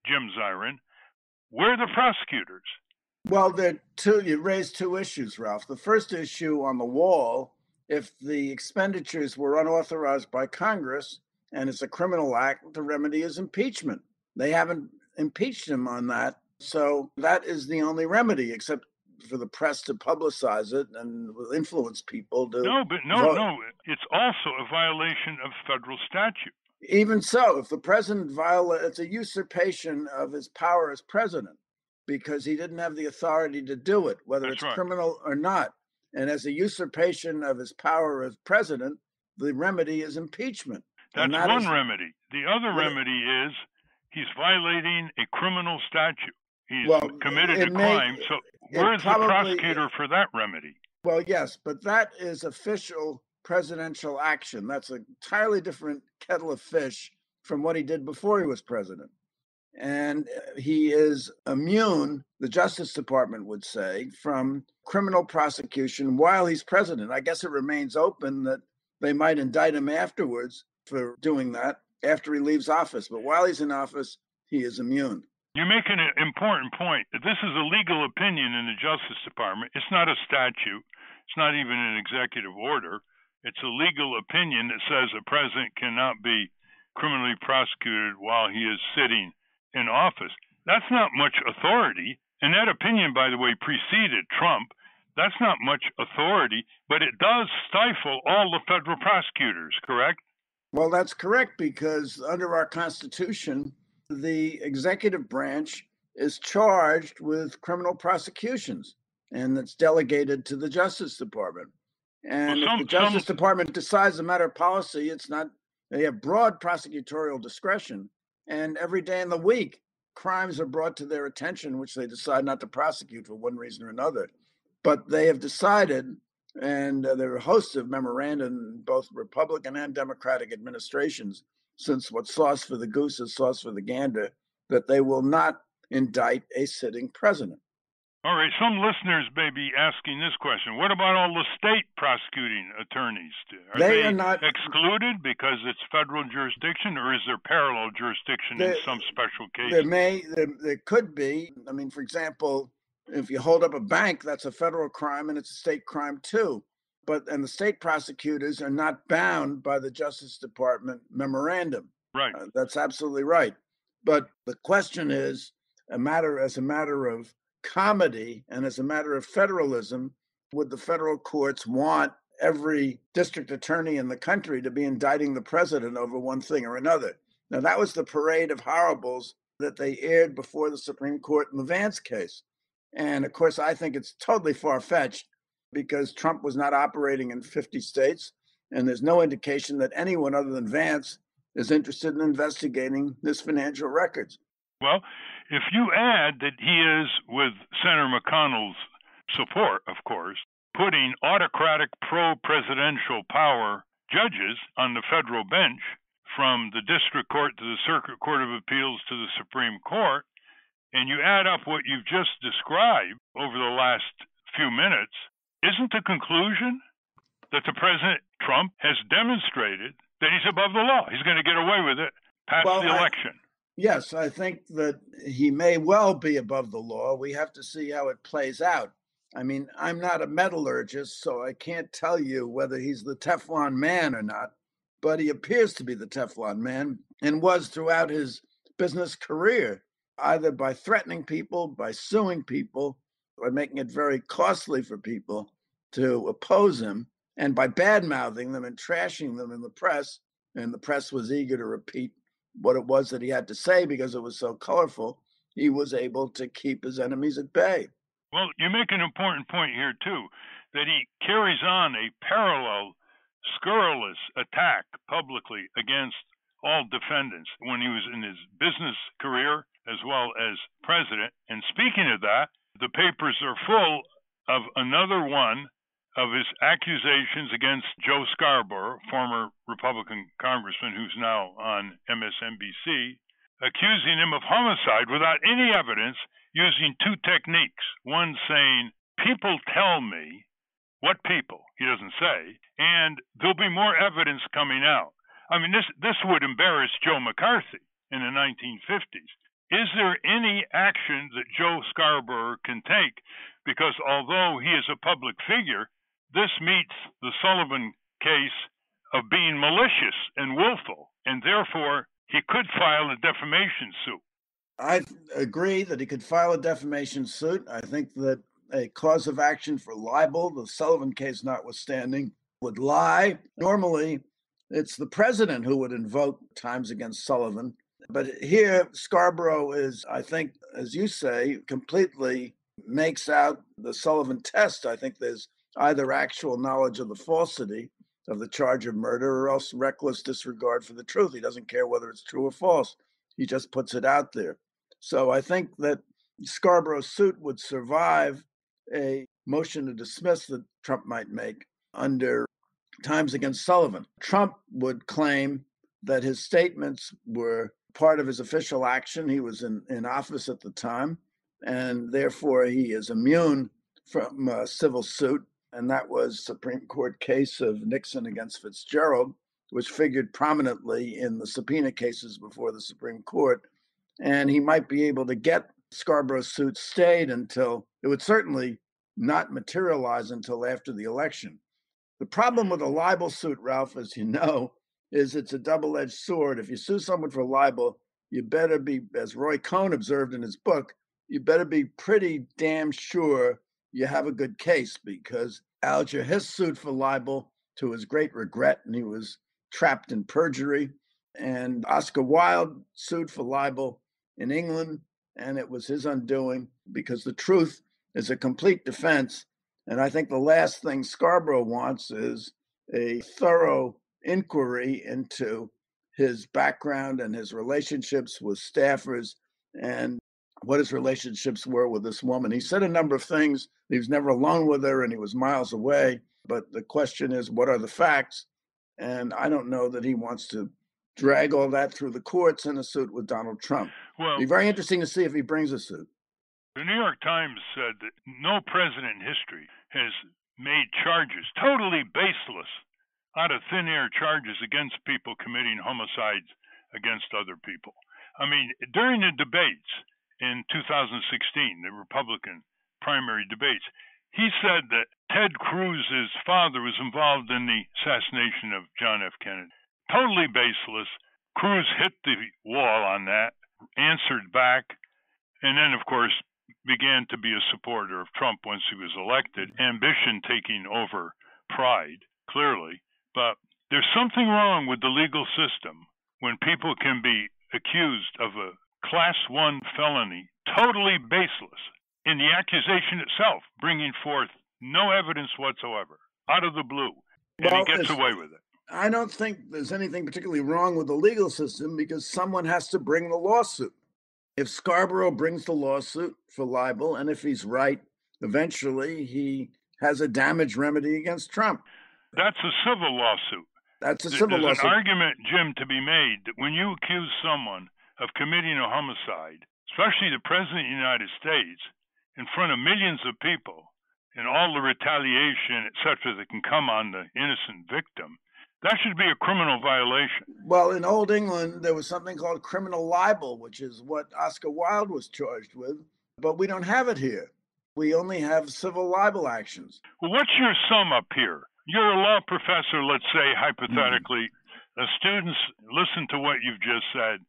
Jim Zirin. Where are the prosecutors? Well, you raised two issues, Ralph. The first issue on the wall, if the expenditures were unauthorized by Congress and it's a criminal act, the remedy is impeachment. They haven't impeached him on that. So that is the only remedy, except for the press to publicize it and influence people to No. vote. It's also a violation of federal statute. Even so, if the president violates, it's a usurpation of his power as president, because he didn't have the authority to do it, whether it's criminal or not. And as a usurpation of his power as president, the remedy is impeachment. That's one remedy. The other remedy is he's violating a criminal statute. He's committed a crime. So where's the prosecutor for that remedy? Well, yes, but that is official presidential action. That's an entirely different kettle of fish from what he did before he was president. And he is immune, the Justice Department would say, from criminal prosecution while he's president. I guess it remains open that they might indict him afterwards for doing that after he leaves office. But while he's in office, he is immune. You're making an important point. This is a legal opinion in the Justice Department. It's not a statute. It's not even an executive order. It's a legal opinion that says a president cannot be criminally prosecuted while he is sitting in office. That's not much authority. And that opinion, by the way, preceded Trump. That's not much authority, but it does stifle all the federal prosecutors, correct? Well, that's correct, because under our Constitution, the executive branch is charged with criminal prosecutorial and it's delegated to the Justice Department. And if the Justice Department decides a matter of policy, it's not, they have broad prosecutorial discretion. And every day in the week, crimes are brought to their attention, which they decide not to prosecute for one reason or another. But they have decided, and there are a host of memoranda in both Republican and Democratic administrations, since what's sauce for the goose is sauce for the gander, that they will not indict a sitting president. All right, some listeners may be asking this question. What about all the state prosecuting attorneys? Are they not excluded because it's federal jurisdiction, or is there parallel jurisdiction in some special cases? There could be. I mean, for example, if you hold up a bank, that's a federal crime and it's a state crime too. And the state prosecutors are not bound by the Justice Department memorandum. Right. That's absolutely right. But the question is, as a matter of comedy and as a matter of federalism, would the federal courts want every district attorney in the country to be indicting the president over one thing or another? Now, that was the parade of horribles that they aired before the Supreme Court in the Vance case. And of course, I think it's totally far-fetched, because Trump was not operating in 50 states. And there's no indication that anyone other than Vance is interested in investigating his financial records. Well, if you add that he is, with Senator McConnell's support, of course, putting autocratic pro-presidential power judges on the federal bench, from the district court to the circuit court of appeals to the Supreme Court, and you add up what you've just described over the last few minutes, isn't the conclusion that the President Trump has demonstrated that he's above the law? He's going to get away with it past the election. Yes, I think that he may well be above the law. We have to see how it plays out. I mean, I'm not a metallurgist, so I can't tell you whether he's the Teflon man or not, but he appears to be the Teflon man and was throughout his business career, either by threatening people, by suing people, by making it very costly for people to oppose him, and by bad-mouthing them and trashing them in the press. And the press was eager to repeat what it was that he had to say because it was so colorful. He was able to keep his enemies at bay. Well, you make an important point here, too, that he carries on a parallel, scurrilous attack publicly against all defendants when he was in his business career as well as president. And speaking of that, the papers are full of another one of his accusations against Joe Scarborough, former Republican congressman who's now on MSNBC, accusing him of homicide without any evidence, using two techniques. One saying, people tell me, what people? He doesn't say, and there'll be more evidence coming out. I mean, this would embarrass Joe McCarthy in the 1950s. Is there any action that Joe Scarborough can take? Because although he is a public figure, this meets the Sullivan case of being malicious and willful, and therefore he could file a defamation suit. I agree that he could file a defamation suit. I think that a cause of action for libel, the Sullivan case notwithstanding, would lie. Normally, it's the president who would invoke Times Against Sullivan. But here, Scarborough is, I think, as you say, completely makes out the Sullivan test. I think there's either actual knowledge of the falsity of the charge of murder or else reckless disregard for the truth. He doesn't care whether it's true or false. He just puts it out there. So I think that Scarborough's suit would survive a motion to dismiss that Trump might make under Times Against Sullivan. Trump would claim that his statements were part of his official action. He was in office at the time, and therefore he is immune from a civil suit. And that was Supreme Court case of Nixon against Fitzgerald, which figured prominently in the subpoena cases before the Supreme Court. And he might be able to get Scarborough's suit stayed until it would certainly not materialize until after the election. The problem with a libel suit, Ralph, as you know, is it's a double-edged sword. If you sue someone for libel, you better be, as Roy Cohn observed in his book, you better be pretty damn sure you have a good case, because Alger Hiss sued for libel to his great regret, and he was trapped in perjury. And Oscar Wilde sued for libel in England, and it was his undoing, because the truth is a complete defense. And I think the last thing Scarborough wants is a thorough inquiry into his background and his relationships with staffers and what his relationships were with this woman. He said a number of things. He was never alone with her and he was miles away. But the question is, what are the facts? And I don't know that he wants to drag all that through the courts in a suit with Donald Trump. Well, it'll be very interesting to see if he brings a suit. The New York Times said that no president in history has made charges totally baseless, out of thin air charges against people committing homicides against other people. I mean, during the debates in 2016, the Republican primary debates, he said that Ted Cruz's father was involved in the assassination of John F. Kennedy. Totally baseless. Cruz hit the wall on that, answered back, and then, of course, began to be a supporter of Trump once he was elected, ambition taking over pride, clearly. But there's something wrong with the legal system when people can be accused of a Class 1 felony, totally baseless, in the accusation itself, bringing forth no evidence whatsoever, out of the blue. and he Well, gets away with it. I don't think there's anything particularly wrong with the legal system because someone has to bring the lawsuit. If Scarborough brings the lawsuit for libel, and if he's right, eventually he has a damage remedy against Trump. That's a civil lawsuit. That's a civil There's lawsuit. an argument, Jim, to be made that when you accuse someone of committing a homicide, especially the President of the United States, in front of millions of people, and all the retaliation, et cetera, that can come on the innocent victim, that should be a criminal violation. Well, in Old England, there was something called criminal libel, which is what Oscar Wilde was charged with, but we don't have it here. We only have civil libel actions. Well, what's your sum up here? You're a law professor, let's say, hypothetically. The students listen to what you've just said,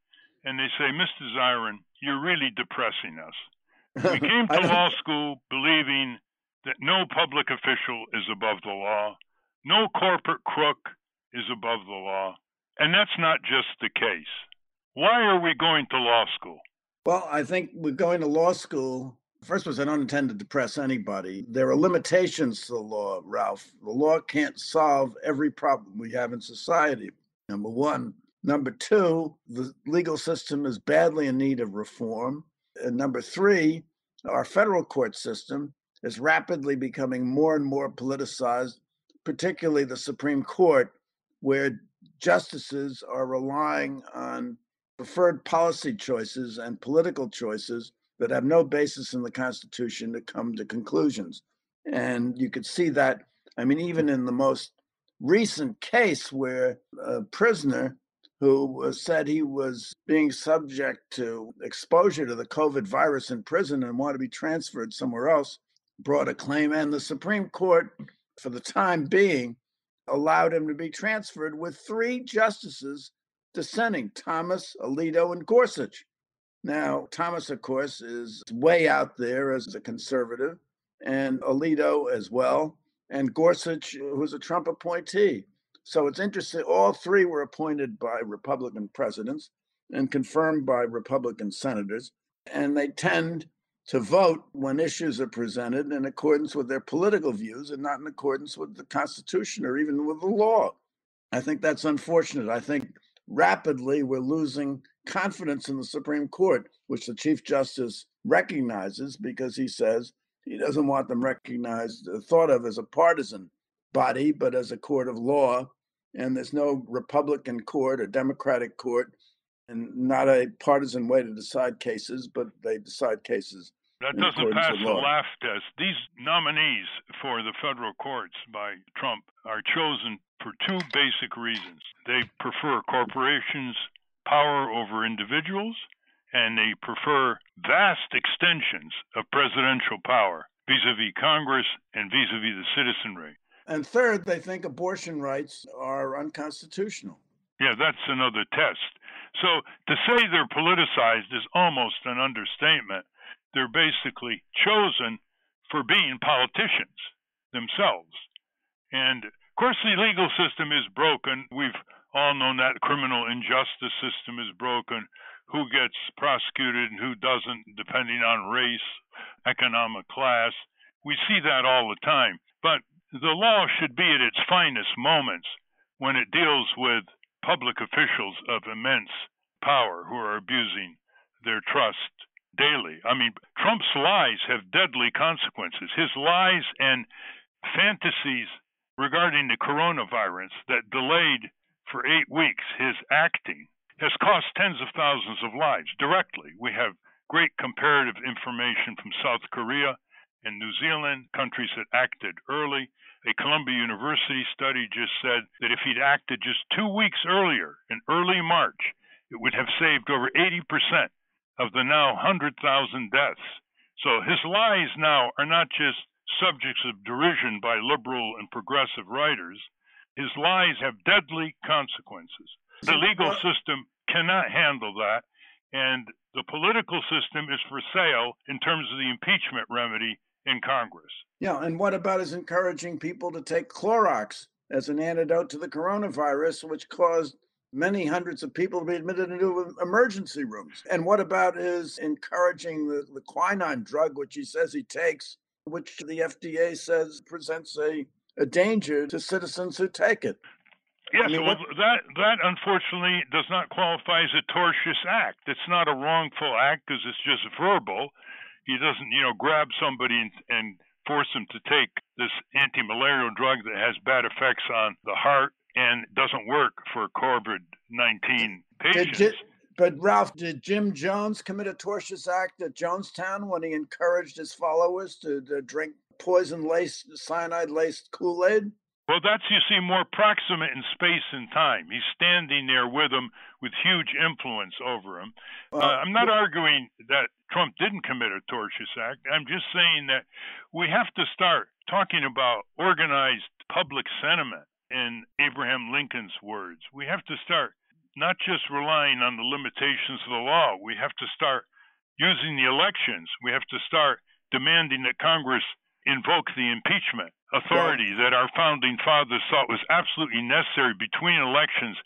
and they say, Mr. Zirin, you're really depressing us. We came to law school believing that no public official is above the law, no corporate crook is above the law, and that's not just the case. Why are we going to law school? Well, I think we're going to law school. First was I don't intend to depress anybody. There are limitations to the law, Ralph. The law can't solve every problem we have in society, number one. Number two, the legal system is badly in need of reform. And number three, our federal court system is rapidly becoming more and more politicized, particularly the Supreme Court, where justices are relying on preferred policy choices and political choices that have no basis in the Constitution to come to conclusions. And you could see that, I mean, even in the most recent case where a prisoner who said he was being subject to exposure to the COVID virus in prison and wanted to be transferred somewhere else, brought a claim, and the Supreme Court, for the time being, allowed him to be transferred with three justices dissenting, Thomas, Alito, and Gorsuch. Now, Thomas, of course, is way out there as a conservative, and Alito as well, and Gorsuch, who's a Trump appointee. So it's interesting. All three were appointed by Republican presidents and confirmed by Republican senators, and they tend to vote when issues are presented in accordance with their political views and not in accordance with the Constitution or even with the law. I think that's unfortunate. I think rapidly we're losing confidence in the Supreme Court, which the Chief Justice recognizes because he says he doesn't want them recognized, thought of as a partisan body, but as a court of law. And there's no Republican court or Democratic court, and not a partisan way to decide cases, but they decide cases. That doesn't pass the laugh test. These nominees for the federal courts by Trump are chosen for two basic reasons. They prefer corporations' power over individuals, and they prefer vast extensions of presidential power vis-a-vis Congress and vis-a-vis the citizenry. And third, they think abortion rights are unconstitutional. Yeah, that's another test. So to say they're politicized is almost an understatement. They're basically chosen for being politicians themselves. And of course, the legal system is broken. We've all known that the criminal injustice system is broken. Who gets prosecuted and who doesn't, depending on race, economic class. We see that all the time. But the law should be at its finest moments when it deals with public officials of immense power who are abusing their trust daily. I mean, Trump's lies have deadly consequences. His lies and fantasies regarding the coronavirus that delayed for 8 weeks his acting has cost tens of thousands of lives directly. We have great comparative information from South Korea and New Zealand, countries that acted early. A Columbia University study just said that if he'd acted just 2 weeks earlier, in early March, it would have saved over 80% of the now 100,000 deaths. So his lies now are not just subjects of derision by liberal and progressive writers. His lies have deadly consequences. The legal system cannot handle that, and the political system is for sale in terms of the impeachment remedy in Congress. Yeah, and what about his encouraging people to take Clorox as an antidote to the coronavirus, which caused many hundreds of people to be admitted into emergency rooms? And what about his encouraging the quinine drug, which he says he takes, which the FDA says presents a a danger to citizens who take it. Yes, that unfortunately does not qualify as a tortious act. It's not a wrongful act because it's just verbal. He doesn't, grab somebody and force them to take this anti-malarial drug that has bad effects on the heart and doesn't work for COVID-19 patients. But Ralph, did Jim Jones commit a tortious act at Jonestown when he encouraged his followers to drink poison-laced, cyanide-laced Kool-Aid? Well, that's, you see, more proximate in space and time. He's standing there with them with huge influence over him. I'm not arguing that Trump didn't commit a tortious act. I'm just saying that we have to start talking about organized public sentiment, in Abraham Lincoln's words. We have to start not just relying on the limitations of the law. We have to start using the elections. We have to start demanding that Congress invoke the impeachment authority that our founding fathers thought was absolutely necessary between elections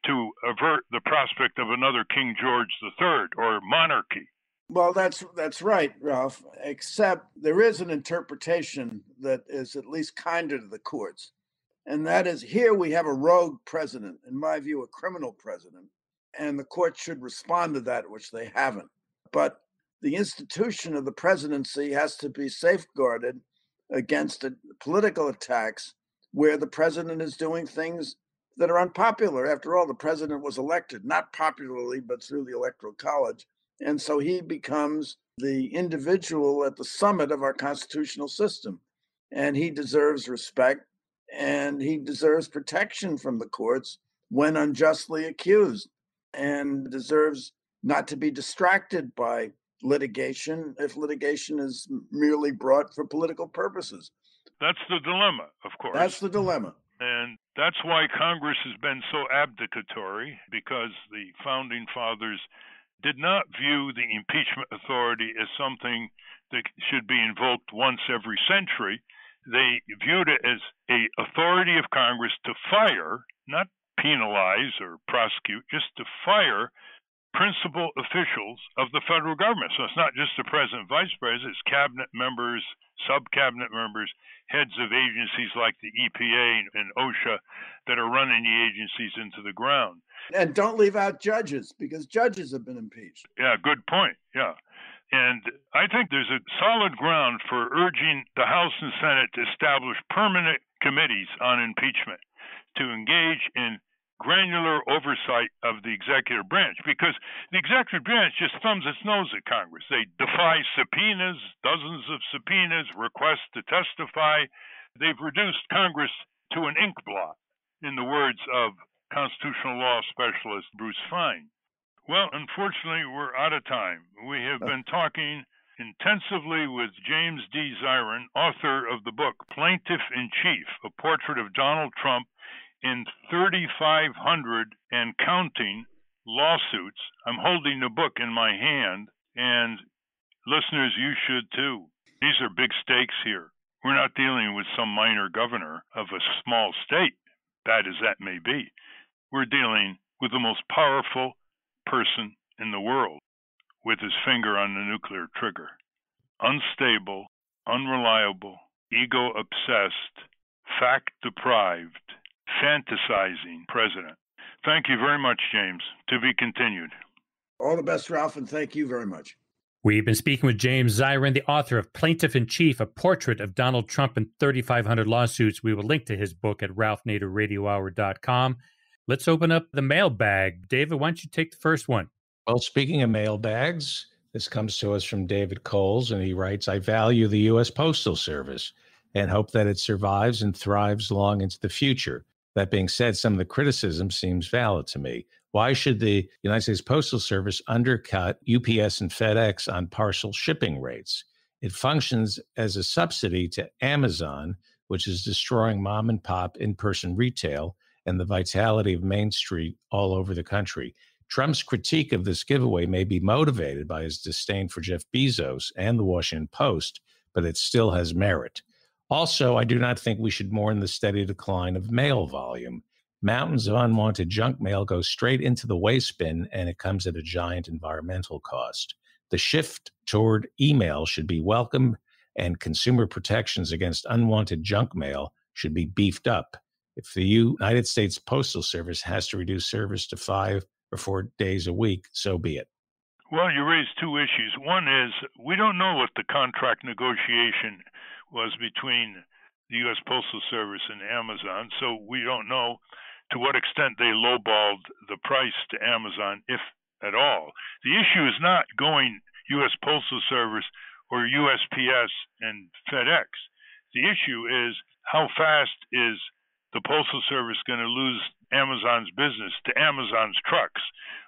to avert the prospect of another King George III or monarchy. Well, that's right, Ralph, except there is an interpretation that is at least kinder to the courts. And that is, here we have a rogue president, in my view, a criminal president, and the court should respond to that, which they haven't. But the institution of the presidency has to be safeguarded against political attacks where the president is doing things that are unpopular. After all, the president was elected, not popularly, but through the Electoral College. And so he becomes the individual at the summit of our constitutional system. And he deserves respect, and he deserves protection from the courts when unjustly accused, and deserves not to be distracted by litigation if litigation is merely brought for political purposes. That's the dilemma, of course. That's the dilemma. And that's why Congress has been so abdicatory, because the founding fathers did not view the impeachment authority as something that should be invoked once every century. They viewed it as an authority of Congress to fire, not penalize or prosecute, just to fire principal officials of the federal government. So it's not just the president, vice president, it's cabinet members, sub-cabinet members, heads of agencies like the EPA and OSHA that are running the agencies into the ground. And don't leave out judges, because judges have been impeached. Yeah, good point. Yeah. And I think there's a solid ground for urging the House and Senate to establish permanent committees on impeachment to engage in granular oversight of the executive branch, because the executive branch just thumbs its nose at Congress. They defy subpoenas, dozens of subpoenas, requests to testify. They've reduced Congress to an ink blot, in the words of constitutional law specialist Bruce Fine. Well, unfortunately, we're out of time. We have been talking intensively with James D. Zirin, author of the book Plaintiff in Chief, A Portrait of Donald Trump in 3,500 and counting lawsuits. I'm holding the book in my hand, and listeners, you should too. These are big stakes here. We're not dealing with some minor governor of a small state, bad as that may be. We're dealing with the most powerful person in the world with his finger on the nuclear trigger. Unstable, unreliable, ego-obsessed, fact-deprived, fantasizing president. Thank you very much, James. To be continued. All the best, Ralph, and thank you very much. We've been speaking with James Zirin, the author of Plaintiff in Chief, A Portrait of Donald Trump in 3,500 Lawsuits. We will link to his book at ralphnaderradiohour.com. Let's open up the mailbag. David, why don't you take the first one? Well, speaking of mailbags, this comes to us from David Coles, and he writes, I value the U.S. Postal Service and hope that it survives and thrives long into the future. That being said, some of the criticism seems valid to me. Why should the United States Postal Service undercut UPS and FedEx on parcel shipping rates? It functions as a subsidy to Amazon, which is destroying mom and pop in-person retail and the vitality of Main Street all over the country. Trump's critique of this giveaway may be motivated by his disdain for Jeff Bezos and the Washington Post, but it still has merit. Also, I do not think we should mourn the steady decline of mail volume. Mountains of unwanted junk mail go straight into the waste bin, and it comes at a giant environmental cost. The shift toward email should be welcome, and consumer protections against unwanted junk mail should be beefed up. If the United States Postal Service has to reduce service to 5 or 4 days a week, so be it. Well, you raised two issues. One is we don't know what the contract negotiation was between the U.S. Postal Service and Amazon, so we don't know to what extent they lowballed the price to Amazon, if at all. The issue is not going U.S. Postal Service or USPS and FedEx. The issue is how fast is the Postal Service going to lose Amazon's business to Amazon's trucks.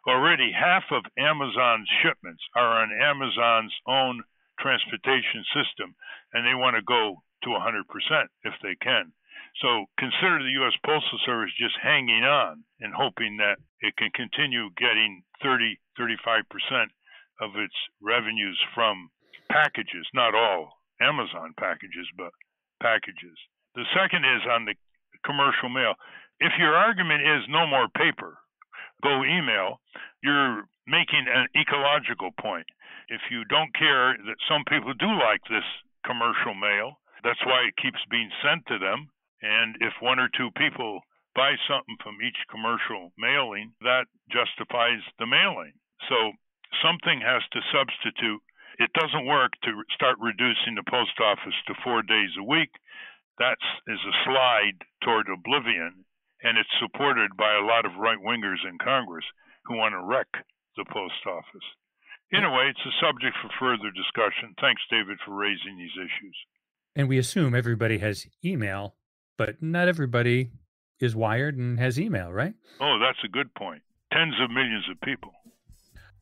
Already half of Amazon's shipments are on Amazon's own transportation system, and they want to go to 100% if they can. So consider the U.S. Postal Service just hanging on and hoping that it can continue getting 30-35% of its revenues from packages, not all Amazon packages, but packages. The second is on the commercial mail. If your argument is no more paper, go email, you're making an ecological point. If you don't care that some people do like this commercial mail, that's why it keeps being sent to them. And if one or two people buy something from each commercial mailing, that justifies the mailing. So something has to substitute. It doesn't work to start reducing the post office to 4 days a week. That is a slide toward oblivion, and it's supported by a lot of right-wingers in Congress who want to wreck the post office. Anyway, it's a subject for further discussion. Thanks, David, for raising these issues. And we assume everybody has email, but not everybody is wired and has email, right? Oh, that's a good point. Tens of millions of people.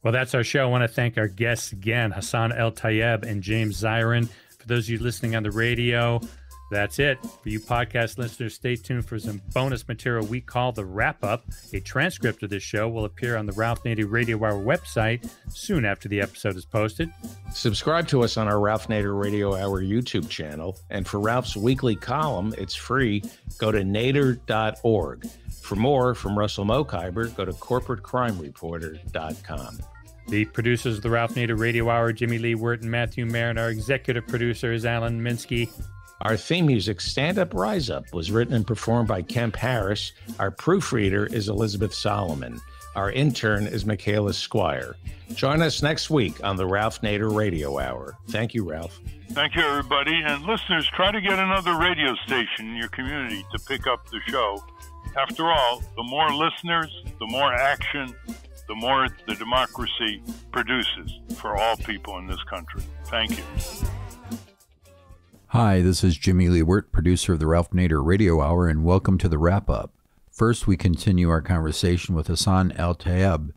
Well, that's our show. I want to thank our guests again, Hassan El-Tayyab and James Zirin. For those of you listening on the radio, that's it. For you podcast listeners, stay tuned for some bonus material we call the Wrap-Up. A transcript of this show will appear on the Ralph Nader Radio Hour website soon after the episode is posted. Subscribe to us on our Ralph Nader Radio Hour YouTube channel. And for Ralph's weekly column, it's free. Go to nader.org. For more from Russell Mokhiber, go to corporatecrimereporter.com. The producers of the Ralph Nader Radio Hour, Jimmy Lee Wirt and Matthew Marin. Our executive producer is Alan Minsky. Our theme music, Stand Up, Rise Up, was written and performed by Kemp Harris. Our proofreader is Elizabeth Solomon. Our intern is Michaela Squire. Join us next week on the Ralph Nader Radio Hour. Thank you, Ralph. Thank you, everybody. And listeners, try to get another radio station in your community to pick up the show. After all, the more listeners, the more action, the more the democracy produces for all people in this country. Thank you. Hi, this is Jimmy Lee Wirt, producer of the Ralph Nader Radio Hour, and welcome to the Wrap-Up. First, we continue our conversation with Hassan El-Tayyab.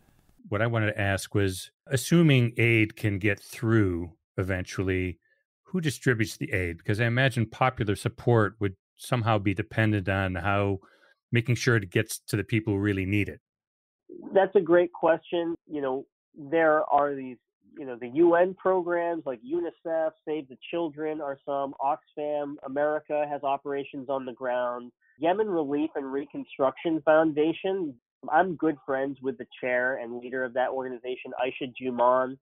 What I wanted to ask was, assuming aid can get through eventually, who distributes the aid? Because I imagine popular support would somehow be dependent on how making sure it gets to the people who really need it. That's a great question. There are these, the UN programs like UNICEF, Save the Children are some, Oxfam America has operations on the ground. Yemen Relief and Reconstruction Foundation, I'm good friends with the chair and leader of that organization, Aisha Juman,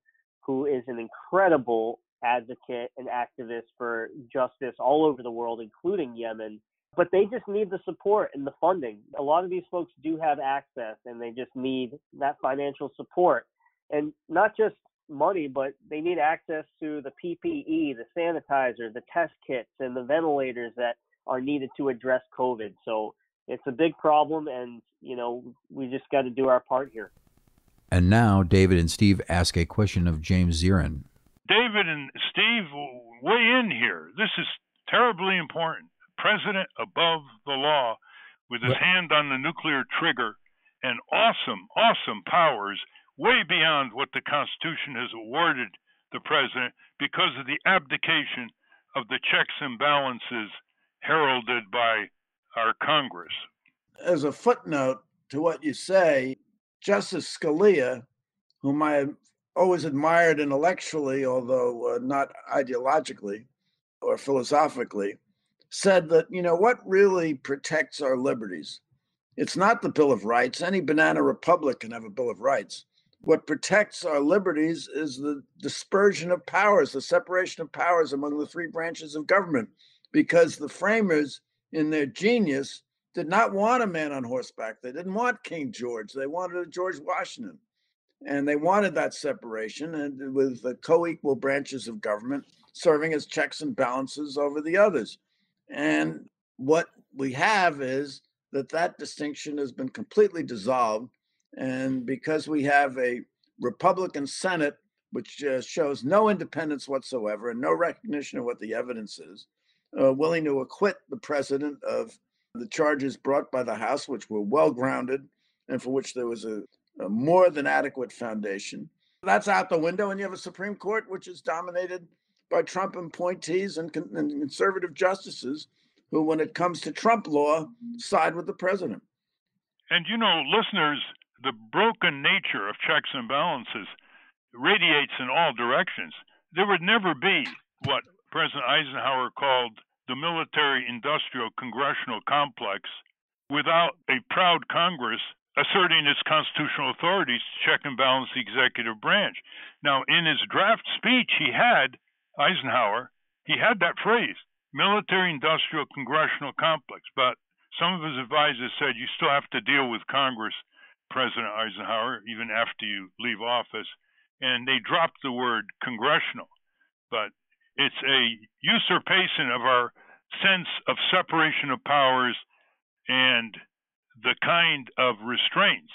who is an incredible advocate and activist for justice all over the world, including Yemen. But they just need the support and the funding. A lot of these folks do have access, and they just need that financial support. And not just money, but they need access to the PPE, the sanitizer, the test kits, and the ventilators that are needed to address COVID. So it's a big problem, and, we just got to do our part here. And now David and Steve ask a question of James Zirin. David and Steve, weigh in here. This is terribly important. President above the law with his hand on the nuclear trigger and awesome powers way beyond what the Constitution has awarded the president because of the abdication of the checks and balances heralded by our Congress. As a footnote to what you say, Justice Scalia, whom I have always admired intellectually, although not ideologically or philosophically, said that, what really protects our liberties? It's not the Bill of Rights. Any banana republic can have a Bill of Rights. What protects our liberties is the dispersion of powers, the separation of powers among the three branches of government, because the framers in their genius, did not want a man on horseback. They didn't want King George. They wanted a George Washington. And they wanted that separation and with the co-equal branches of government serving as checks and balances over the others. And what we have is that distinction has been completely dissolved. And because we have a Republican Senate, which shows no independence whatsoever and no recognition of what the evidence is, willing to acquit the president of the charges brought by the House, which were well grounded and for which there was a more than adequate foundation. That's out the window, and you have a Supreme Court which is dominated by Trump appointees and conservative justices who, when it comes to Trump law, side with the president. And listeners, the broken nature of checks and balances radiates in all directions. There would never be what President Eisenhower called the military-industrial congressional complex without a proud Congress asserting its constitutional authorities to check and balance the executive branch. Now, in his draft speech, Eisenhower had that phrase, military-industrial congressional complex, but some of his advisors said you still have to deal with Congress, President Eisenhower, even after you leave office, and they dropped the word congressional. But it's a usurpation of our sense of separation of powers and the kind of restraints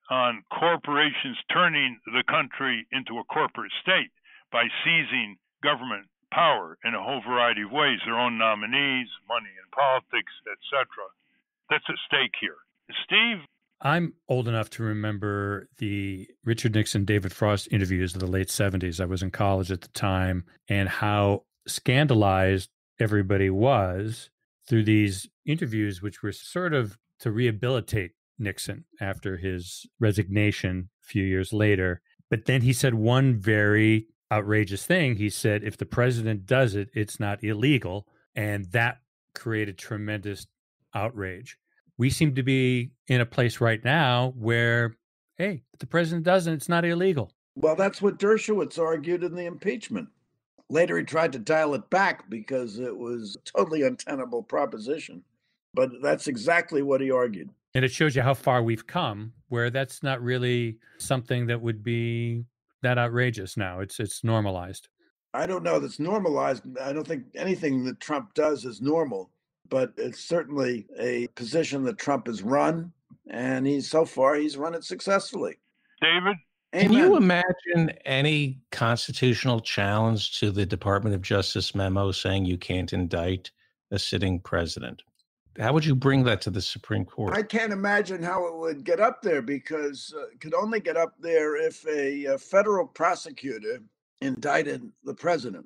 on corporations turning the country into a corporate state by seizing government power in a whole variety of ways, their own nominees, money in politics, etc. That's at stake here. Steve? I'm old enough to remember the Richard Nixon, David Frost interviews of the late 70s. I was in college at the time, and how scandalized everybody was through these interviews, which were sort of to rehabilitate Nixon after his resignation a few years later. But then he said one very outrageous thing. He said, if the president does it, it's not illegal. And that created tremendous outrage. We seem to be in a place right now where, hey, if the president doesn't, it's not illegal. Well, that's what Dershowitz argued in the impeachment. Later, he tried to dial it back because it was a totally untenable proposition. But that's exactly what he argued. And it shows you how far we've come, where that's not really something that would be that outrageous now. It's normalized. I don't know that's normalized. I don't think anything that Trump does is normal, but it's certainly a position that Trump has run, and he's run it successfully. David? Amen. Can you imagine any constitutional challenge to the Department of Justice memo saying you can't indict a sitting president? How would you bring that to the Supreme Court? I can't imagine how it would get up there, because it could only get up there if a federal prosecutor indicted the president.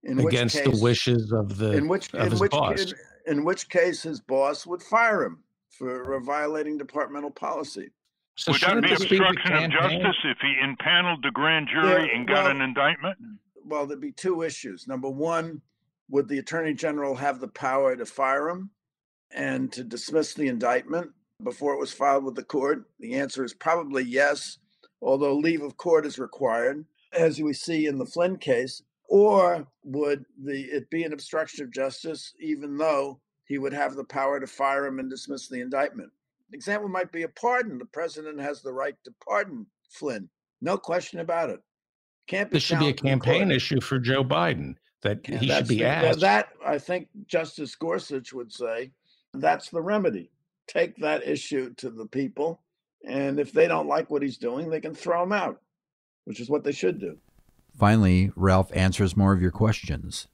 Against the wishes of his boss. In which case his boss would fire him for violating departmental policy. So would that be obstruction of justice if he impaneled the grand jury and got an indictment? Well, there'd be two issues. Number one, would the attorney general have the power to fire him and to dismiss the indictment before it was filed with the court? The answer is probably yes, although leave of court is required, as we see in the Flynn case. Or would it be an obstruction of justice, even though he would have the power to fire him and dismiss the indictment? An example might be a pardon. The president has the right to pardon Flynn. No question about it. This should be a campaign issue for Joe Biden, that he should be asked. That, I think Justice Gorsuch would say, that's the remedy. Take that issue to the people, and if they don't like what he's doing, they can throw him out, which is what they should do. Finally, Ralph answers more of your questions.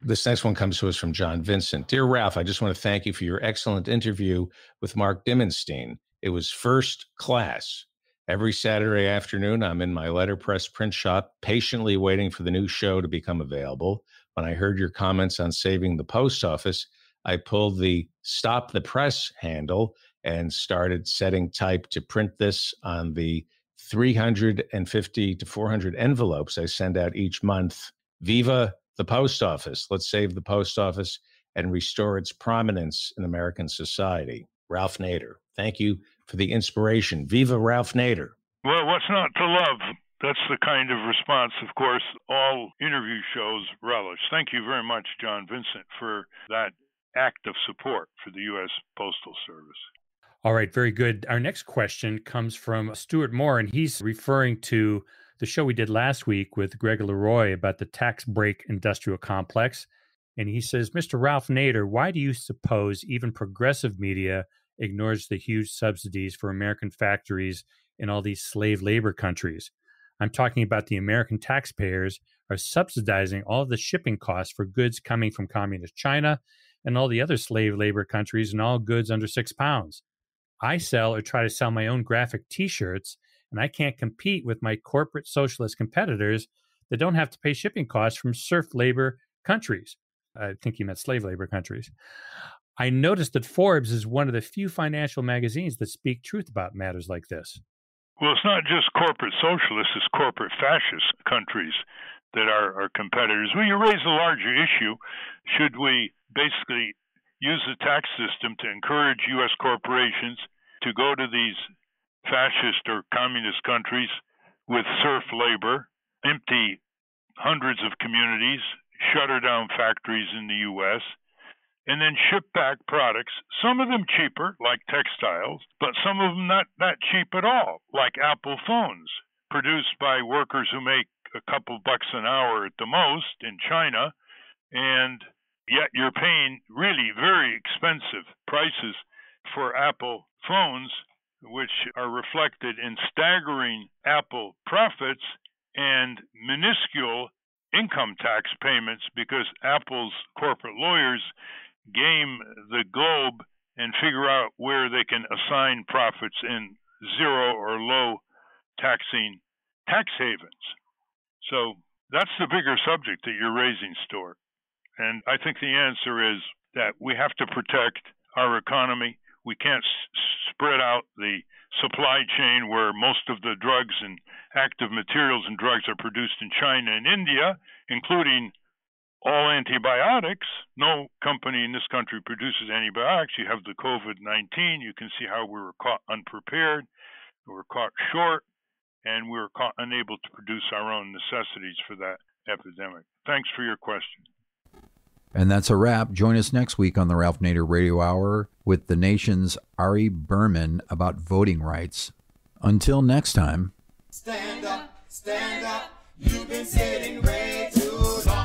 This next one comes to us from John Vincent. Dear Ralph, I just want to thank you for your excellent interview with Mark Dimenstein. It was first class. Every Saturday afternoon, I'm in my letterpress print shop, patiently waiting for the new show to become available. When I heard your comments on saving the post office, I pulled the Stop the Press handle and started setting type to print this on the 350 to 400 envelopes I send out each month. Viva the post office. Let's save the post office and restore its prominence in American society. Ralph Nader. Thank you for the inspiration. Viva Ralph Nader. Well, what's not to love? That's the kind of response, of course, all interview shows relish. Thank you very much, John Vincent, for that act of support for the U.S. Postal Service. All right, very good. Our next question comes from Stuart Moore, and he's referring to the show we did last week with Greg Leroy about the tax break industrial complex. And he says, Mr. Ralph Nader, why do you suppose even progressive media ignores the huge subsidies for American factories in all these slave labor countries? I'm talking about the American taxpayers are subsidizing all of the shipping costs for goods coming from communist China and all the other slave labor countries and all goods under 6 pounds. I sell or try to sell my own graphic T-shirts, and I can't compete with my corporate socialist competitors that don't have to pay shipping costs from serf labor countries. I think he meant slave labor countries. I noticed that Forbes is one of the few financial magazines that speak truth about matters like this. Well, it's not just corporate socialists, it's corporate fascist countries that are our competitors. Well, you raise a larger issue. Should we basically use the tax system to encourage U.S. corporations to go to these fascist or communist countries with serf labor, empty hundreds of communities, shutter down factories in the U.S., and then ship back products, some of them cheaper, like textiles, but some of them not cheap at all, like Apple phones, produced by workers who make a couple bucks an hour at the most in China, and yet you're paying really very expensive prices for Apple phones, which are reflected in staggering Apple profits and minuscule income tax payments because Apple's corporate lawyers game the globe and figure out where they can assign profits in zero or low taxing tax havens. So that's the bigger subject that you're raising, Stuart. And I think the answer is that we have to protect our economy. We can't spread out the supply chain where most of the drugs and active materials and drugs are produced in China and India, including all antibiotics. No company in this country produces antibiotics. You have the COVID-19. You can see how we were caught unprepared, we were caught short, and we were caught unable to produce our own necessities for that epidemic. Thanks for your question. And that's a wrap. Join us next week on the Ralph Nader Radio Hour with the nation's Ari Berman about voting rights. Until next time. Stand up, you've been sitting way too long.